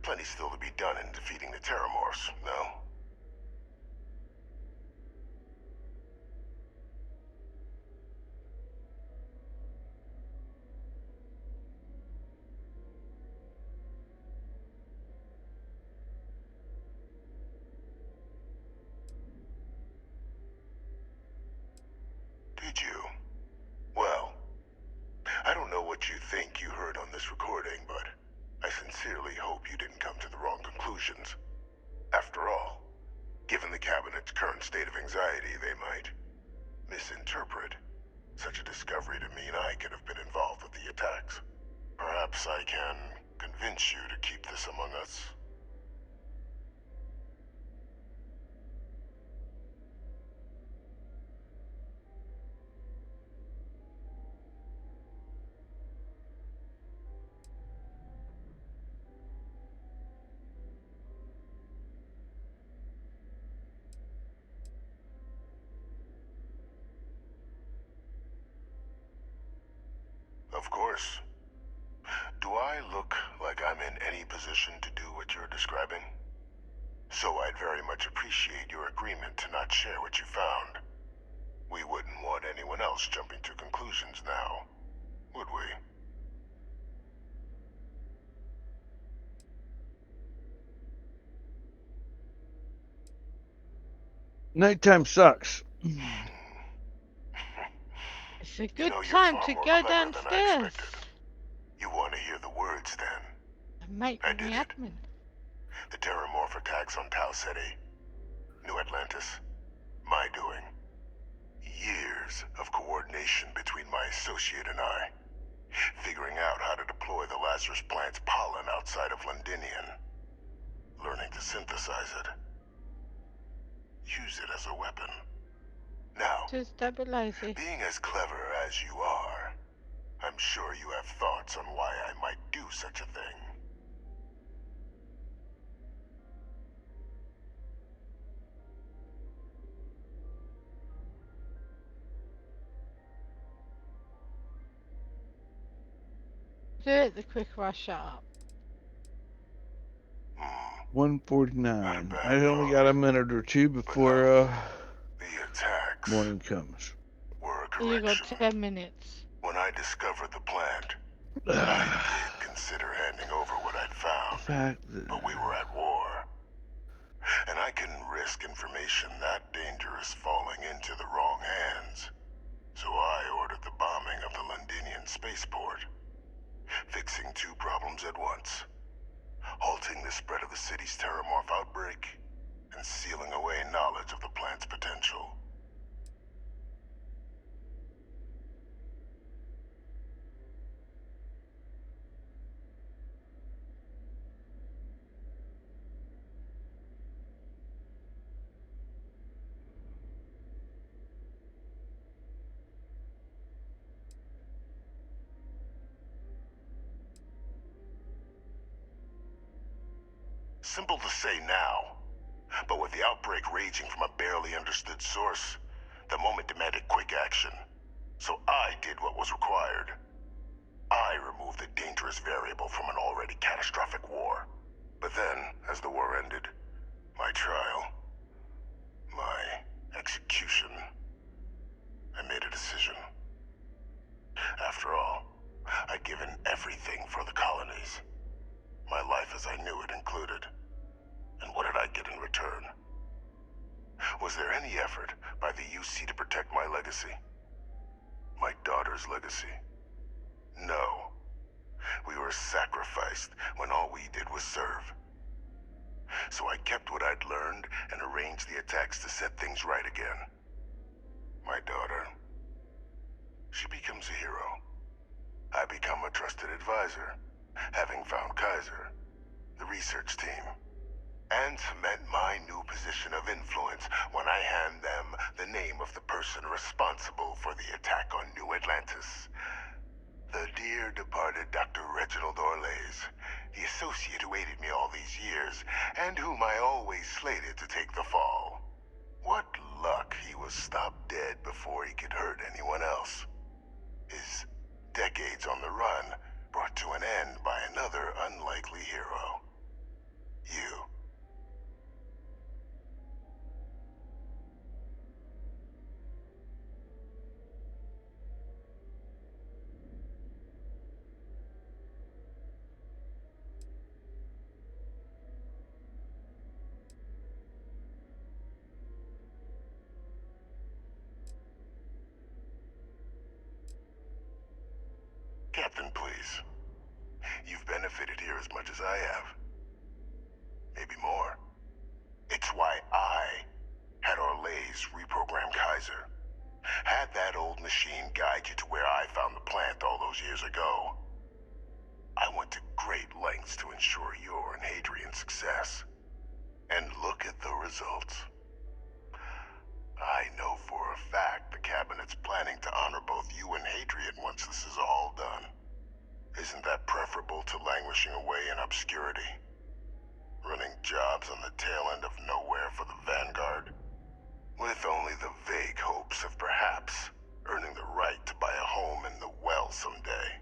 Speaker 6: Plenty still to be done in defeating the Terramorphs, no? Did you? Well, I don't know what you think you heard on this recording, but I sincerely hope you didn't come to the wrong conclusions. After all, given the Cabinet's current state of anxiety, they might misinterpret such a discovery to mean I could have been involved with the attacks. Perhaps I can convince you to keep this among us. Of course. Do I look like I'm in any position to do what you're describing? So I'd very much appreciate your agreement to not share what you found. We wouldn't want anyone else jumping to conclusions now, would we?
Speaker 12: Nighttime sucks.
Speaker 8: It's a
Speaker 6: You
Speaker 8: good
Speaker 6: know, you're
Speaker 8: time
Speaker 6: far
Speaker 8: to
Speaker 6: more
Speaker 8: go
Speaker 6: clever than I
Speaker 8: downstairs
Speaker 6: expected. You want to hear the words, then?
Speaker 8: and make
Speaker 6: I
Speaker 8: me
Speaker 6: did it.
Speaker 8: admin.
Speaker 6: The Terramorph attacks on Tau Ceti, New Atlantis. My doing. Years of coordination between my associate and I. Figuring out how to deploy the Lazarus plant's pollen outside of Londinian. Learning to synthesize it. Use it as a weapon. Now,
Speaker 8: To stabilize it.
Speaker 6: being as clever as you are, I'm sure you have thoughts on why I might do such a thing.
Speaker 8: Do it the quicker I shut up.
Speaker 12: 1:49. I only got a minute or two before
Speaker 6: The attacks
Speaker 12: morning comes.
Speaker 6: were a
Speaker 8: You got
Speaker 6: correction.
Speaker 8: 10 minutes.
Speaker 6: When I discovered the plant, I did consider handing over what I'd found, but we were at war. And I couldn't risk information that dangerous falling into the wrong hands. So I ordered the bombing of the Londinian spaceport, fixing two problems at once. Halting the spread of the city's terramorph outbreak, and sealing away knowledge of the plant's potential. Simple to say now, but with the outbreak raging from a barely understood source, the moment demanded quick action. So I did what was required. I removed the dangerous variable from an already catastrophic war. But then, as the war ended, my trial, my execution, I made a decision. After all, I'd given everything for the colonies. My life as I knew it included. And what did I get in return? Was there any effort by the UC to protect my legacy? My daughter's legacy? No. We were sacrificed when all we did was serve. So I kept what I'd learned and arranged the attacks to set things right again. My daughter, she becomes a hero. I become a trusted advisor, having found Kaiser, the research team, and cement my new position of influence when I hand them the name of the person responsible for the attack on New Atlantis. The dear departed Dr. Reginald Orlays, the associate who aided me all these years, and whom I always slated to take the fall. What luck he was stopped dead before he could hurt anyone else. His decades on the run brought to an end by another unlikely hero. You. Captain, please. You've benefited here as much as I have. Maybe more. It's why I had Orlays reprogram Kaiser. Had that old machine guide you to where I found the plant all those years ago. I went to great lengths to ensure your and Hadrian's success. And look at the results. I know for a fact the Cabinet's planning to honor both you and Hadrian once this is all done. Isn't that preferable to languishing away in obscurity? Running jobs on the tail end of nowhere for the Vanguard? With only the vague hopes of perhaps earning the right to buy a home in the well someday.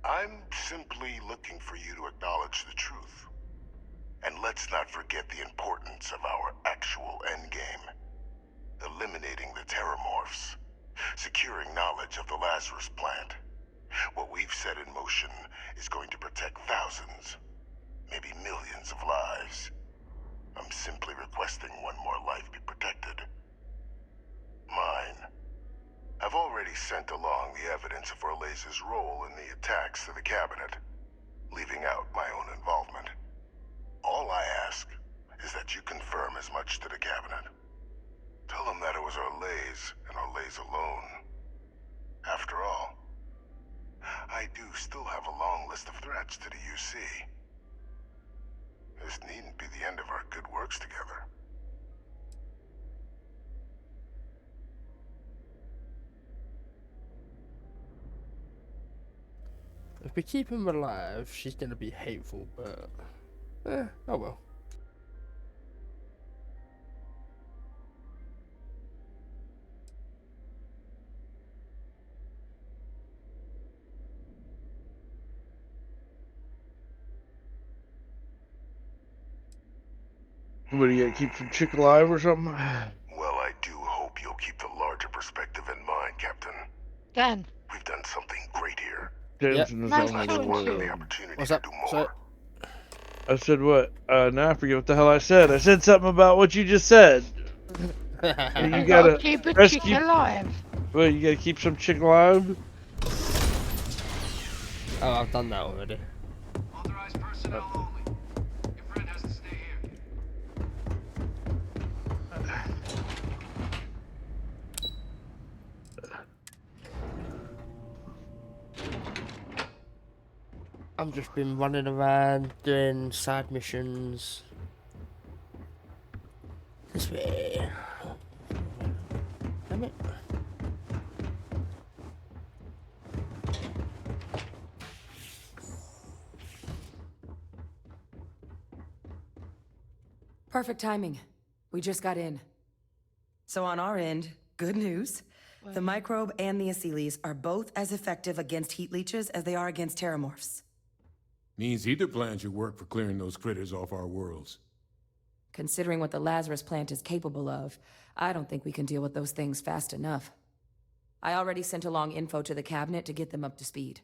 Speaker 6: I'm simply looking for you to acknowledge the truth. And let's not forget the importance of our actual endgame. Eliminating the terramorphs. Securing knowledge of the Lazarus plant. What we've set in motion is going to protect thousands, maybe millions of lives. I'm simply requesting one more life be protected. Mine. I've already sent along the evidence of Orlays' role in the attacks to the Cabinet, leaving out my own involvement. All I ask is that you confirm as much to the Cabinet. Tell them that it was Orlays and Orlays alone. After all, I do still have a long list of threats to the UC. This needn't be the end of our good works together.
Speaker 1: If we keep him alive, she's gonna be hateful, but oh well.
Speaker 12: What do you gotta keep some chick alive or something?
Speaker 6: Well, I do hope you'll keep the larger perspective in mind, Captain.
Speaker 8: Dan.
Speaker 6: We've done something great here.
Speaker 12: Dan's in his
Speaker 8: Nice
Speaker 12: own
Speaker 8: talking
Speaker 12: little
Speaker 8: to you.
Speaker 12: world.
Speaker 6: Opportunity
Speaker 1: What's
Speaker 6: to
Speaker 1: up?
Speaker 6: do more.
Speaker 1: So,
Speaker 12: I said what? Now I forget what the hell I said. I said something about what you just said. And you gotta
Speaker 8: keep a chick
Speaker 12: rescue.
Speaker 8: alive.
Speaker 12: Well, you gotta keep some chick alive.
Speaker 1: oh, I've done that already.
Speaker 6: Authorized personnel only. Your friend has to stay here.
Speaker 1: I've just been running around doing side missions. This way. Damn it.
Speaker 15: Perfect timing. We just got in. So on our end, good news. The microbe and the acyles are both as effective against heat leeches as they are against terramorphs.
Speaker 9: Means either plan should work for clearing those critters off our worlds.
Speaker 15: Considering what the Lazarus plant is capable of, I don't think we can deal with those things fast enough. I already sent along info to the cabinet to get them up to speed.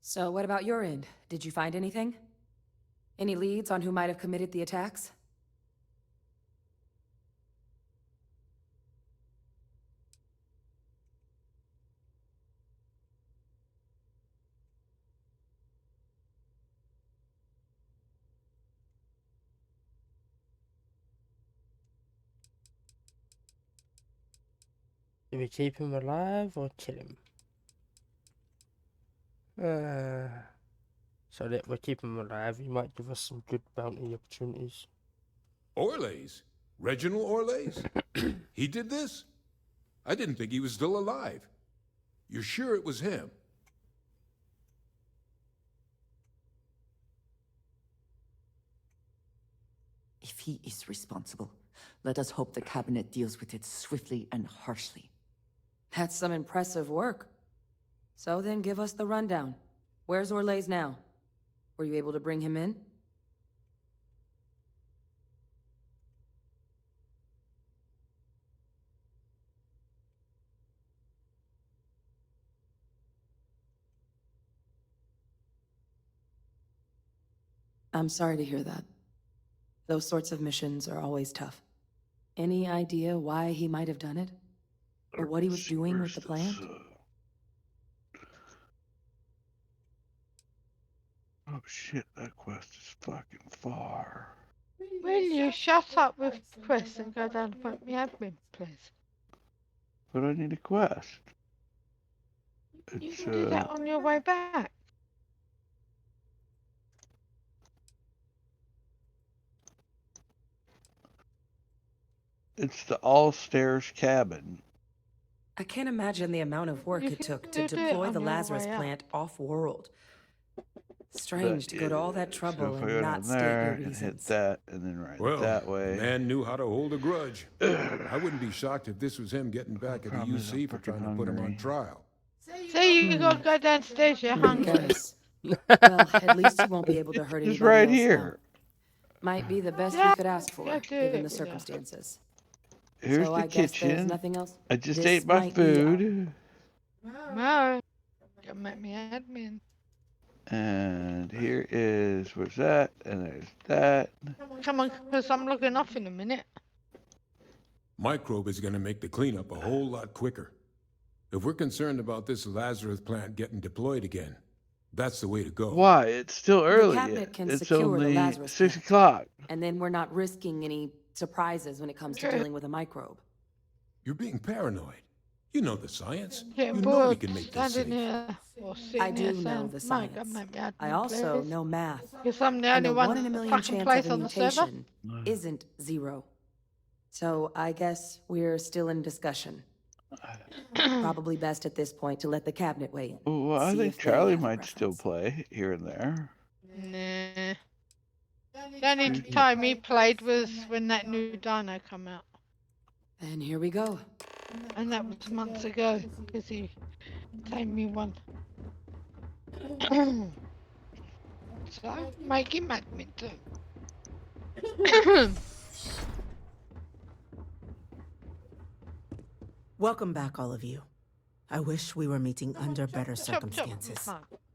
Speaker 15: So what about your end? Did you find anything? Any leads on who might have committed the attacks?
Speaker 1: Do we keep him alive or kill him? So that we keep him alive, he might give us some good bounty opportunities.
Speaker 9: Orlays? Reginald Orlays? He did this? I didn't think he was still alive. You're sure it was him?
Speaker 10: If he is responsible, let us hope the cabinet deals with it swiftly and harshly.
Speaker 15: That's some impressive work. So then give us the rundown. Where's Orlays now? Were you able to bring him in? I'm sorry to hear that. Those sorts of missions are always tough. Any idea why he might have done it? Or what he was doing with the plant?
Speaker 12: Oh shit, that quest is fucking far.
Speaker 8: Will you shut up with Chris and go down and put me admin, please?
Speaker 12: But I need a quest.
Speaker 8: You
Speaker 12: It's
Speaker 8: can do that on your way back.
Speaker 12: It's the all-stairs cabin.
Speaker 15: I can't imagine the amount of work it took to
Speaker 8: do it
Speaker 15: deploy
Speaker 8: on
Speaker 15: the
Speaker 8: your
Speaker 15: Lazarus
Speaker 8: way up.
Speaker 15: plant off-world. Strange to go to all that trouble
Speaker 12: so if I
Speaker 15: and
Speaker 12: go
Speaker 15: not
Speaker 12: down
Speaker 15: state
Speaker 12: there
Speaker 15: your
Speaker 12: and
Speaker 15: reasons.
Speaker 12: hit that, and then right
Speaker 9: Well,
Speaker 12: that
Speaker 9: the
Speaker 12: way.
Speaker 9: man knew how to hold a grudge. I wouldn't be shocked if this was him getting back at the
Speaker 12: problem is I'm
Speaker 9: UC for trying to put him on trial.
Speaker 8: See, you gotta go downstairs, you're hungry.
Speaker 15: Guess. Well, at least he won't be able to hurt
Speaker 12: It's
Speaker 15: anybody
Speaker 12: right
Speaker 15: else
Speaker 12: here.
Speaker 15: now. Might be the best
Speaker 8: Yeah,
Speaker 15: we could ask for,
Speaker 8: yeah, do
Speaker 15: given
Speaker 8: it,
Speaker 15: the
Speaker 8: yeah.
Speaker 15: circumstances.
Speaker 12: Here's
Speaker 15: So
Speaker 12: the
Speaker 15: I guess there's
Speaker 12: kitchen.
Speaker 15: nothing else?
Speaker 12: I just
Speaker 15: This
Speaker 12: ate my
Speaker 15: might be our-
Speaker 12: food.
Speaker 8: No. Don't make me admin.
Speaker 12: And here is, what's that? And there's that.
Speaker 8: Come on, because I'm logging off in a minute.
Speaker 9: Microbe is going to make the cleanup a whole lot quicker. If we're concerned about this Lazarus plant getting deployed again, that's the way to go.
Speaker 12: Why? It's still
Speaker 15: The
Speaker 12: early
Speaker 15: cabinet
Speaker 12: yet.
Speaker 15: can
Speaker 12: It's
Speaker 15: secure the
Speaker 12: only
Speaker 15: Lazarus
Speaker 12: 6
Speaker 15: plant.
Speaker 12: o'clock.
Speaker 15: And then we're not risking any surprises when it comes to dealing with a microbe.
Speaker 9: You're being paranoid. You know the science.
Speaker 8: Getting
Speaker 9: You know we
Speaker 8: bored
Speaker 9: can make this
Speaker 8: standing
Speaker 9: safe.
Speaker 8: here or sitting
Speaker 15: I
Speaker 8: here
Speaker 15: do know
Speaker 8: saying,
Speaker 15: the
Speaker 8: "Mike,
Speaker 15: science.
Speaker 8: make me admin,
Speaker 15: I also
Speaker 8: please."
Speaker 15: know math.
Speaker 8: Because I'm the
Speaker 15: And
Speaker 8: only
Speaker 15: a
Speaker 8: one
Speaker 15: 1 in a million
Speaker 8: fucking
Speaker 15: chance
Speaker 8: place
Speaker 15: of a
Speaker 8: on the server.
Speaker 15: mutation isn't 0. So I guess we're still in discussion. Probably best at this point to let the cabinet weigh in.
Speaker 12: Well, I
Speaker 15: See
Speaker 12: think
Speaker 15: if they
Speaker 12: Charlie
Speaker 15: have a
Speaker 12: might still play here and there.
Speaker 8: Nah. The only time he played was when that new dino come out.
Speaker 15: And here we go.
Speaker 8: And that was months ago, because he tamed me one. So, make him admin too.
Speaker 7: Welcome back, all of you. I wish we were meeting under better
Speaker 8: Chop, chop.
Speaker 7: circumstances.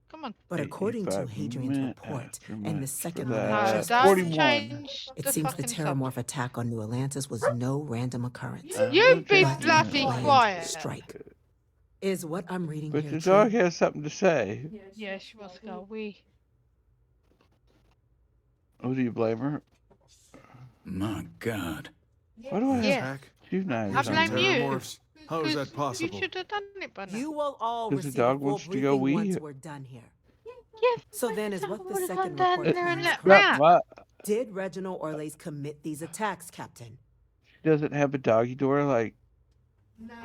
Speaker 8: Come on.
Speaker 7: But according to
Speaker 12: 85
Speaker 7: Hadrian's report and the
Speaker 12: minutes
Speaker 7: second
Speaker 12: for
Speaker 7: letter
Speaker 12: that.
Speaker 7: just
Speaker 8: don't
Speaker 12: 41.
Speaker 8: change
Speaker 7: it
Speaker 8: the
Speaker 7: seems the
Speaker 8: fucking
Speaker 7: Terramorph
Speaker 8: subject.
Speaker 7: attack on New Atlantis was no random occurrence.
Speaker 8: You be
Speaker 7: but a
Speaker 8: bloody
Speaker 7: planned
Speaker 8: quiet.
Speaker 7: strike. Is what I'm reading
Speaker 12: But
Speaker 7: here
Speaker 12: the
Speaker 7: true?
Speaker 12: dog has something to say.
Speaker 8: Yeah, she wants to go wee.
Speaker 12: Oh, do you blame her?
Speaker 11: My God.
Speaker 12: Why do I
Speaker 8: Yeah.
Speaker 12: have two knives
Speaker 8: I
Speaker 12: on
Speaker 8: blame
Speaker 12: me?
Speaker 8: you.
Speaker 23: How is that
Speaker 8: 'Cause
Speaker 23: possible?
Speaker 8: You should have done it by now.
Speaker 7: You will all
Speaker 12: Because the
Speaker 7: receive a
Speaker 12: dog
Speaker 7: full
Speaker 12: wants to go
Speaker 7: briefing
Speaker 12: wee.
Speaker 7: once we're done here.
Speaker 8: Yes.
Speaker 7: So then is what the
Speaker 8: would've
Speaker 7: second
Speaker 8: gone down
Speaker 7: report
Speaker 8: there and
Speaker 7: claims
Speaker 8: let
Speaker 7: correct?
Speaker 8: Matt.
Speaker 7: Did Reginald Orles commit these attacks, Captain?
Speaker 12: She doesn't have a doggy door like...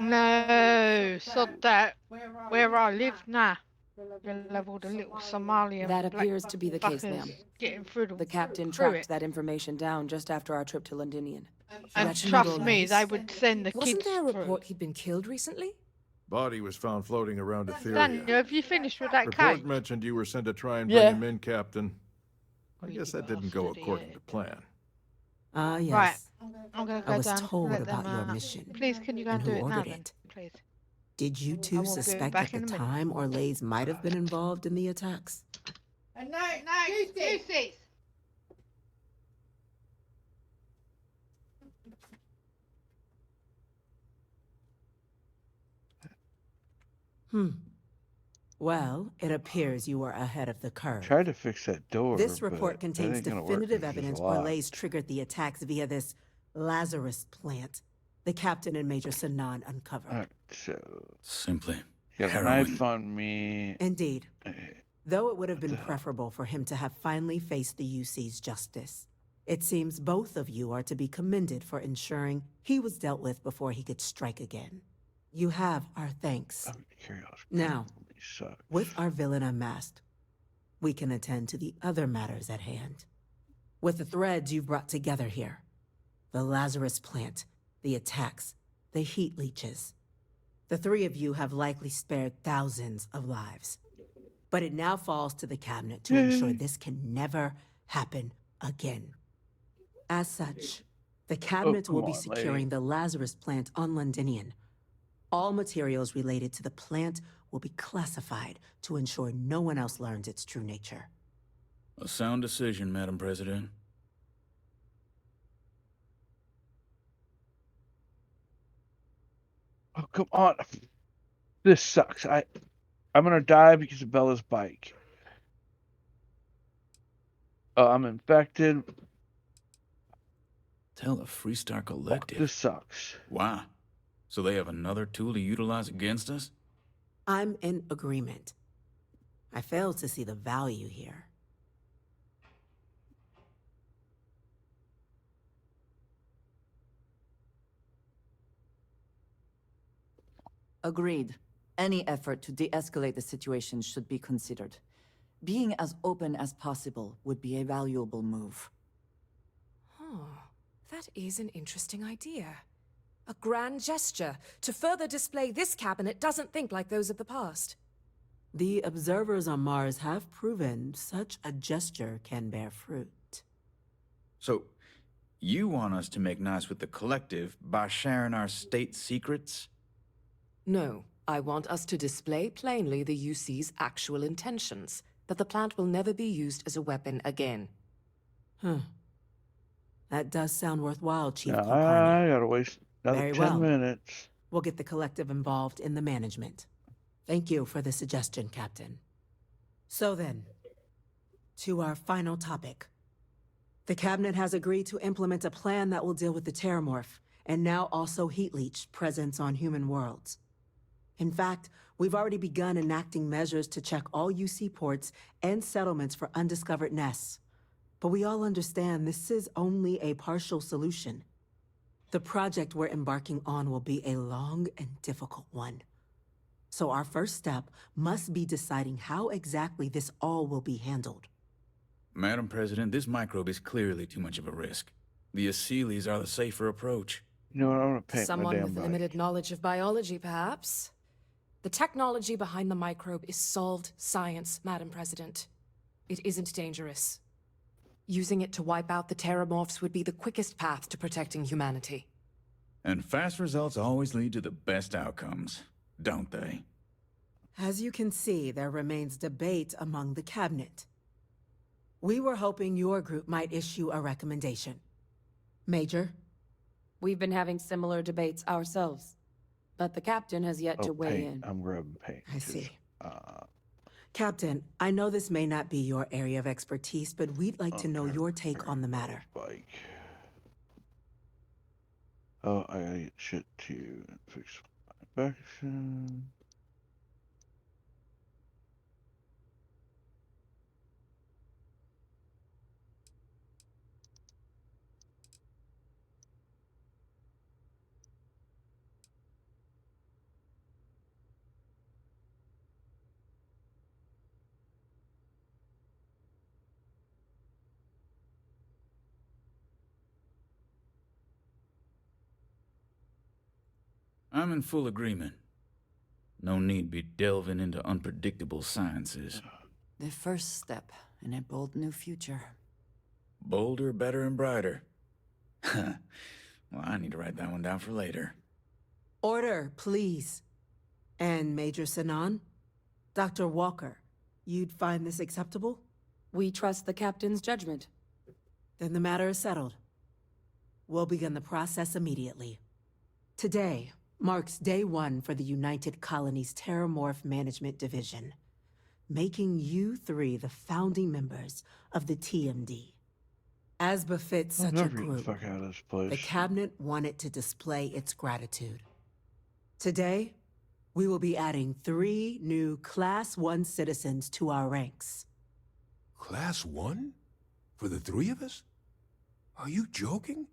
Speaker 8: No, so that where I live now. You'll have all the little Somalian
Speaker 15: That
Speaker 8: black
Speaker 15: appears to be the case,
Speaker 8: fuckers
Speaker 15: ma'am.
Speaker 8: getting through
Speaker 15: The captain
Speaker 8: through
Speaker 15: tracked
Speaker 8: it.
Speaker 15: that information down just after our trip to Londinian.
Speaker 8: And
Speaker 15: Reginald
Speaker 8: trust me,
Speaker 15: Orles?
Speaker 8: they would send the
Speaker 15: Wasn't
Speaker 8: kids
Speaker 15: there a
Speaker 8: through.
Speaker 15: report he'd been killed recently?
Speaker 23: Body was found floating around Etheria.
Speaker 8: Daniel, have you finished with that
Speaker 23: Report
Speaker 8: cake?
Speaker 23: mentioned you were sent to try and
Speaker 1: Yeah.
Speaker 23: bring him in, Captain. I guess that didn't go according to plan.
Speaker 7: Ah, yes.
Speaker 8: Right. I'm going to go
Speaker 7: I was
Speaker 8: down.
Speaker 7: told
Speaker 8: let
Speaker 7: about
Speaker 8: them,
Speaker 7: your mission.
Speaker 8: Please, can you go
Speaker 7: and
Speaker 8: and do
Speaker 7: who
Speaker 8: it now
Speaker 7: ordered
Speaker 8: then?
Speaker 7: it.
Speaker 8: Please.
Speaker 7: Did you
Speaker 8: I
Speaker 7: two
Speaker 8: will be
Speaker 7: suspect
Speaker 8: back
Speaker 7: at
Speaker 8: in
Speaker 7: the
Speaker 8: a minute.
Speaker 7: time Orles might have been involved in the attacks?
Speaker 8: No, Goosey.
Speaker 7: Well, it appears you were ahead of the curve.
Speaker 12: Tried to fix that door,
Speaker 7: This
Speaker 12: but
Speaker 7: report
Speaker 12: that
Speaker 7: contains
Speaker 12: ain't gonna work
Speaker 7: definitive
Speaker 12: 'cause there's a
Speaker 7: evidence
Speaker 12: lock.
Speaker 7: Orles triggered the attacks via this Lazarus plant the captain and Major Sanan uncovered.
Speaker 12: So...
Speaker 11: Simply
Speaker 12: Got a
Speaker 11: heroin.
Speaker 12: knife on me.
Speaker 7: Indeed. Though it would have been preferable for him to have finally faced the UC's justice. It seems both of you are to be commended for ensuring he was dealt with before he could strike again. You have our thanks. Now, with our villain unmasked, we can attend to the other matters at hand. With the threads you've brought together here, the Lazarus plant, the attacks, the heat leeches, the three of you have likely spared thousands of lives. But it now falls to the cabinet to ensure this can never happen again. As such, the cabinet will be
Speaker 12: come on,
Speaker 7: securing the Lazarus plant on Londinian. All materials related to the plant will be classified to ensure no one else learns its true nature.
Speaker 11: A sound decision, Madam President.
Speaker 12: Oh, come on. This sucks. I'm gonna die because of Bella's bike. I'm infected.
Speaker 11: Tell the Freestar Collective.
Speaker 12: This sucks.
Speaker 11: Wow. So they have another tool to utilize against us?
Speaker 7: I'm in agreement. I fail to see the value here.
Speaker 21: Agreed. Any effort to de-escalate the situation should be considered. Being as open as possible would be a valuable move.
Speaker 15: Oh, that is an interesting idea. A grand gesture to further display this cabinet doesn't think like those of the past.
Speaker 7: The observers on Mars have proven such a gesture can bear fruit.
Speaker 11: So, you want us to make nice with the Collective by sharing our state secrets?
Speaker 15: No, I want us to display plainly the UC's actual intentions, that the plant will never be used as a weapon again.
Speaker 7: That does sound worthwhile, Chief
Speaker 12: Now,
Speaker 7: Kulkarni.
Speaker 12: I gotta waste another
Speaker 7: Very
Speaker 12: 10
Speaker 7: well.
Speaker 12: minutes.
Speaker 7: We'll get the Collective involved in the management. Thank you for the suggestion, Captain. So then, to our final topic. The Cabinet has agreed to implement a plan that will deal with the Terramorph, and now also Heat Leech presence on human worlds. In fact, we've already begun enacting measures to check all UC ports and settlements for undiscovered nests. But we all understand this is only a partial solution. The project we're embarking on will be a long and difficult one. So our first step must be deciding how exactly this all will be handled.
Speaker 11: Madam President, this microbe is clearly too much of a risk. The Aseles are the safer approach.
Speaker 12: You know what? I'm gonna paint
Speaker 15: Someone
Speaker 12: my damn
Speaker 15: with
Speaker 12: bike.
Speaker 15: limited knowledge of biology, perhaps? The technology behind the microbe is solved science, Madam President. It isn't dangerous.
Speaker 4: Using it to wipe out the Terramorphs would be the quickest path to protecting humanity.
Speaker 11: And fast results always lead to the best outcomes, don't they?
Speaker 7: As you can see, there remains debate among the cabinet. We were hoping your group might issue a recommendation. Major?
Speaker 15: We've been having similar debates ourselves, but the captain has yet to weigh
Speaker 12: paint.
Speaker 15: in.
Speaker 12: I'm grabbing paint.
Speaker 7: I see. Captain, I know this may not be your area of expertise, but we'd like to know your take on the matter.
Speaker 12: Bike. Oh, I gotta get shit to fix my faction.
Speaker 11: I'm in full agreement. No need be delving into unpredictable sciences.
Speaker 21: The first step in a bold new future.
Speaker 11: Bolder, better, and brighter. Well, I need to write that one down for later.
Speaker 7: Order, please. And Major Sinan? Dr. Walker, you'd find this acceptable?
Speaker 15: We trust the captain's judgment.
Speaker 7: Then the matter is settled. We'll begin the process immediately. Today marks day one for the United Colonies Terramorph Management Division, making you three the founding members of the TMD. As befits such a group, the cabinet wanted to display its gratitude. Today, we will be adding 3 new Class 1 citizens to our ranks.
Speaker 9: Class 1? For the 3 of us? Are you joking?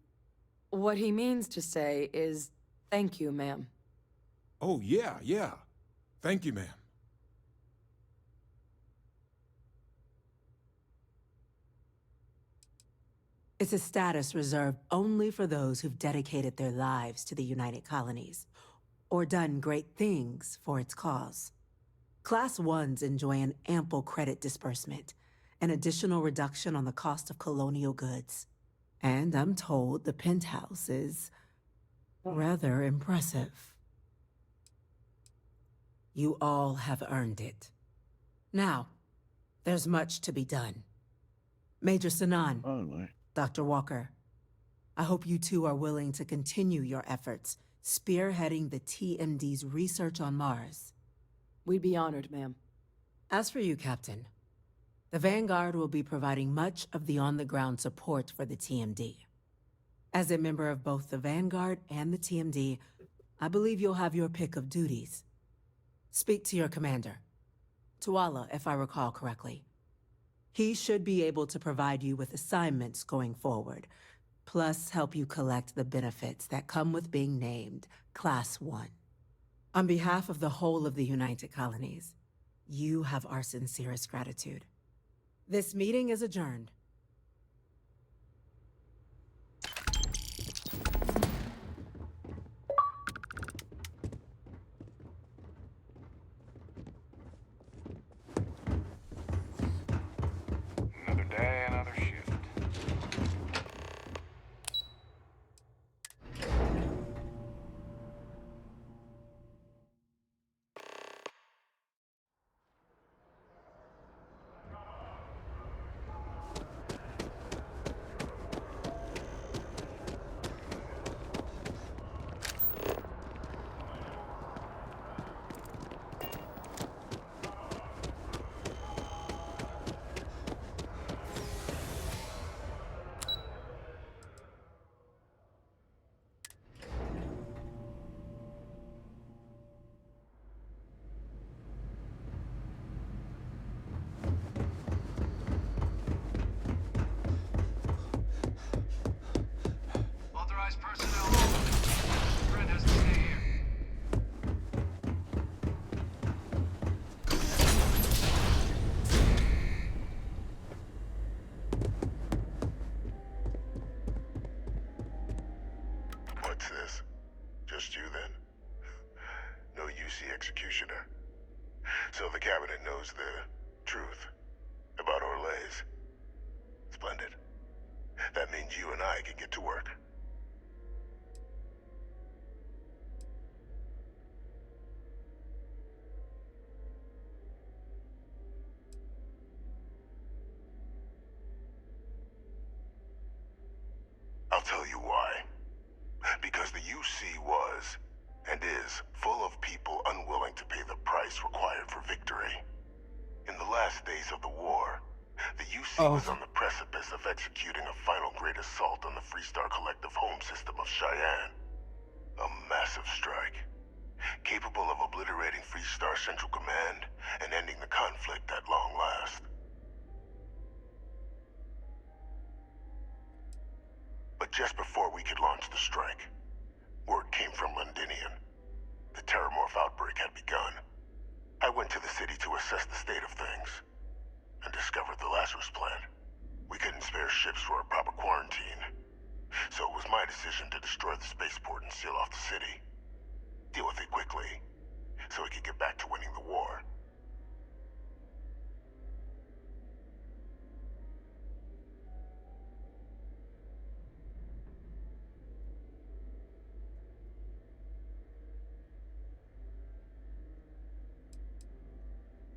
Speaker 15: What he means to say is, thank you, ma'am.
Speaker 9: Oh, yeah. Thank you, ma'am.
Speaker 7: It's a status reserved only for those who've dedicated their lives to the United Colonies, or done great things for its cause. Class 1s enjoy an ample credit disbursement, an additional reduction on the cost of colonial goods. And I'm told the penthouse is rather impressive. You all have earned it. Now, there's much to be done. Major Sinan, Dr. Walker, I hope you two are willing to continue your efforts, spearheading the TMD's research on Mars.
Speaker 15: We'd be honored, ma'am.
Speaker 7: As for you, Captain, the Vanguard will be providing much of the on-the-ground support for the TMD. As a member of both the Vanguard and the TMD, I believe you'll have your pick of duties. Speak to your commander, Tuala, if I recall correctly. He should be able to provide you with assignments going forward, plus help you collect the benefits that come with being named Class 1. On behalf of the whole of the United Colonies, you have our sincerest gratitude. This meeting is adjourned.
Speaker 5: Another day, another shift.
Speaker 14: Authorized personnel. Brent has to stay here.
Speaker 6: What's this? Just you then? No UC executioner. So the cabinet knows the truth about Orlays. Splendid. I can get to work. I'll tell you why. Because the UC was, and is, full of people unwilling to pay the price required for victory. In the last days of the war, the UC was on the precipice of executing a final great assault on the Freestar Collective home system of Cheyenne. A massive strike, capable of obliterating Freestar Central Command and ending the conflict at long last. But just before we could launch the strike, word came from Londinian. The Terramorph outbreak had begun. I went to the city to assess the state of things, and discovered the Lazarus plant. We couldn't spare ships for a proper quarantine, so it was my decision to destroy the spaceport and seal off the city. Deal with it quickly, so we could get back to winning the war.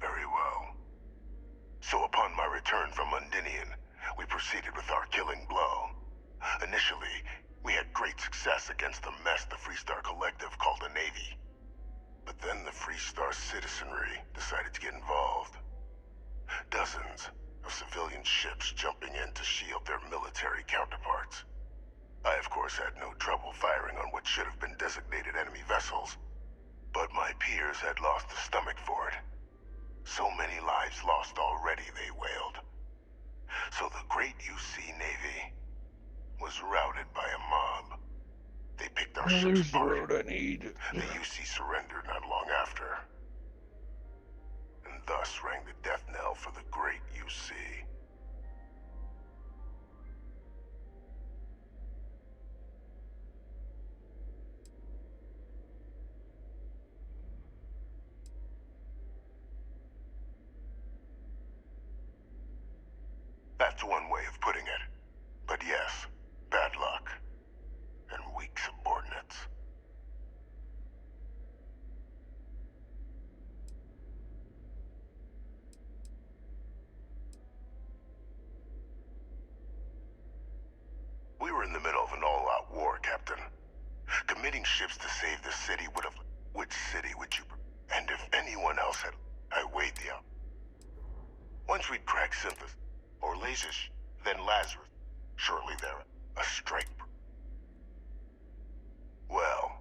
Speaker 6: Very well. So upon my return from Londinian, we proceeded with our killing blow. Initially, we had great success against the mess the Freestar Collective called a Navy. But then the Freestar citizenry decided to get involved. Dozens of civilian ships jumping in to shield their military counterparts. I, of course, had no trouble firing on what should have been designated enemy vessels, but my peers had lost the stomach for it. So many lives lost already, they wailed. So the great UC Navy was routed by a mob. They picked our ships apart.
Speaker 12: The road I need.
Speaker 6: The UC surrendered not long after. And thus rang the death knell for the great UC. That's one way of putting it. But yes, bad luck. And weak subordinates. We were in the middle of an all-out war, Captain. Committing ships to save the city would have... Which city would you... And if anyone else had... I weighed the out. Once we'd cracked Synthesis, or Lasers, then Lazarus, shortly there, a strike... Well,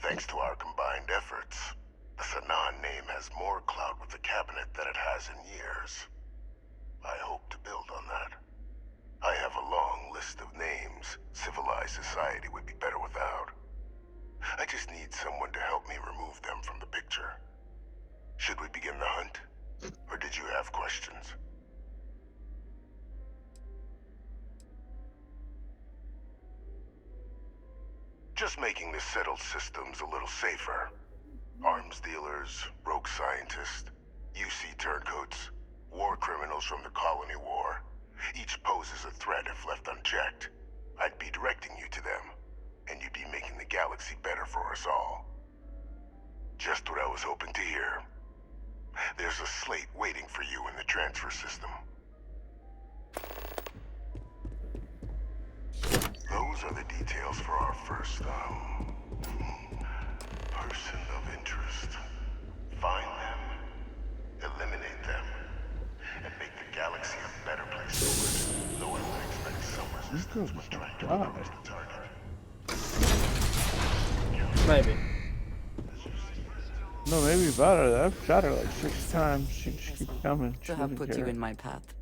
Speaker 6: thanks to our combined efforts, the Sanan name has more clout with the cabinet than it has in years. I hope to build on that. I have a long list of names civilized society would be better without. I just need someone to help me remove them from the picture. Should we begin the hunt? Or did you have questions? Just making the settled systems a little safer. Arms dealers, rogue scientists, UC turncoats, war criminals from the colony war. Each poses a threat if left unchecked. I'd be directing you to them, and you'd be making the galaxy better for us all. Just what I was hoping to hear. There's a slate waiting for you in the transfer system. Those are the details for our first, person of interest. Find them, eliminate them, and make the galaxy a better place to live. Though I would expect some resistance when trying to approach the target.
Speaker 1: Maybe.
Speaker 12: No, maybe better. I've shot her like 6 times. She just keeps coming.
Speaker 21: To have put you in my path.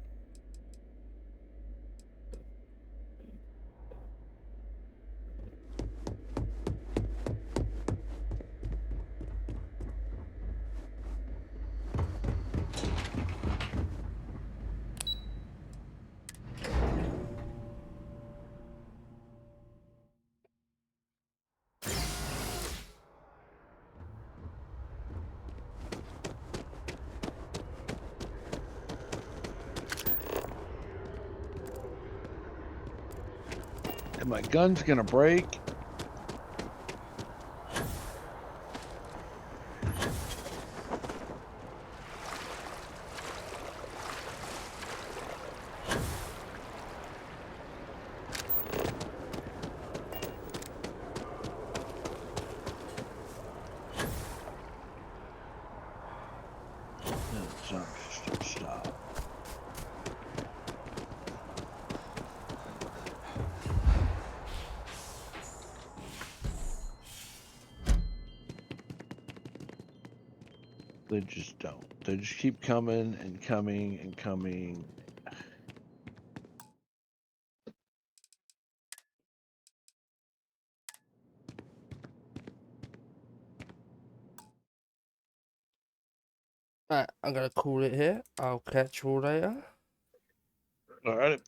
Speaker 12: My gun's gonna break. Stop. They just don't. They just keep coming and coming and coming.
Speaker 1: Right, I'm gonna call it here. I'll catch you all later.
Speaker 12: All right.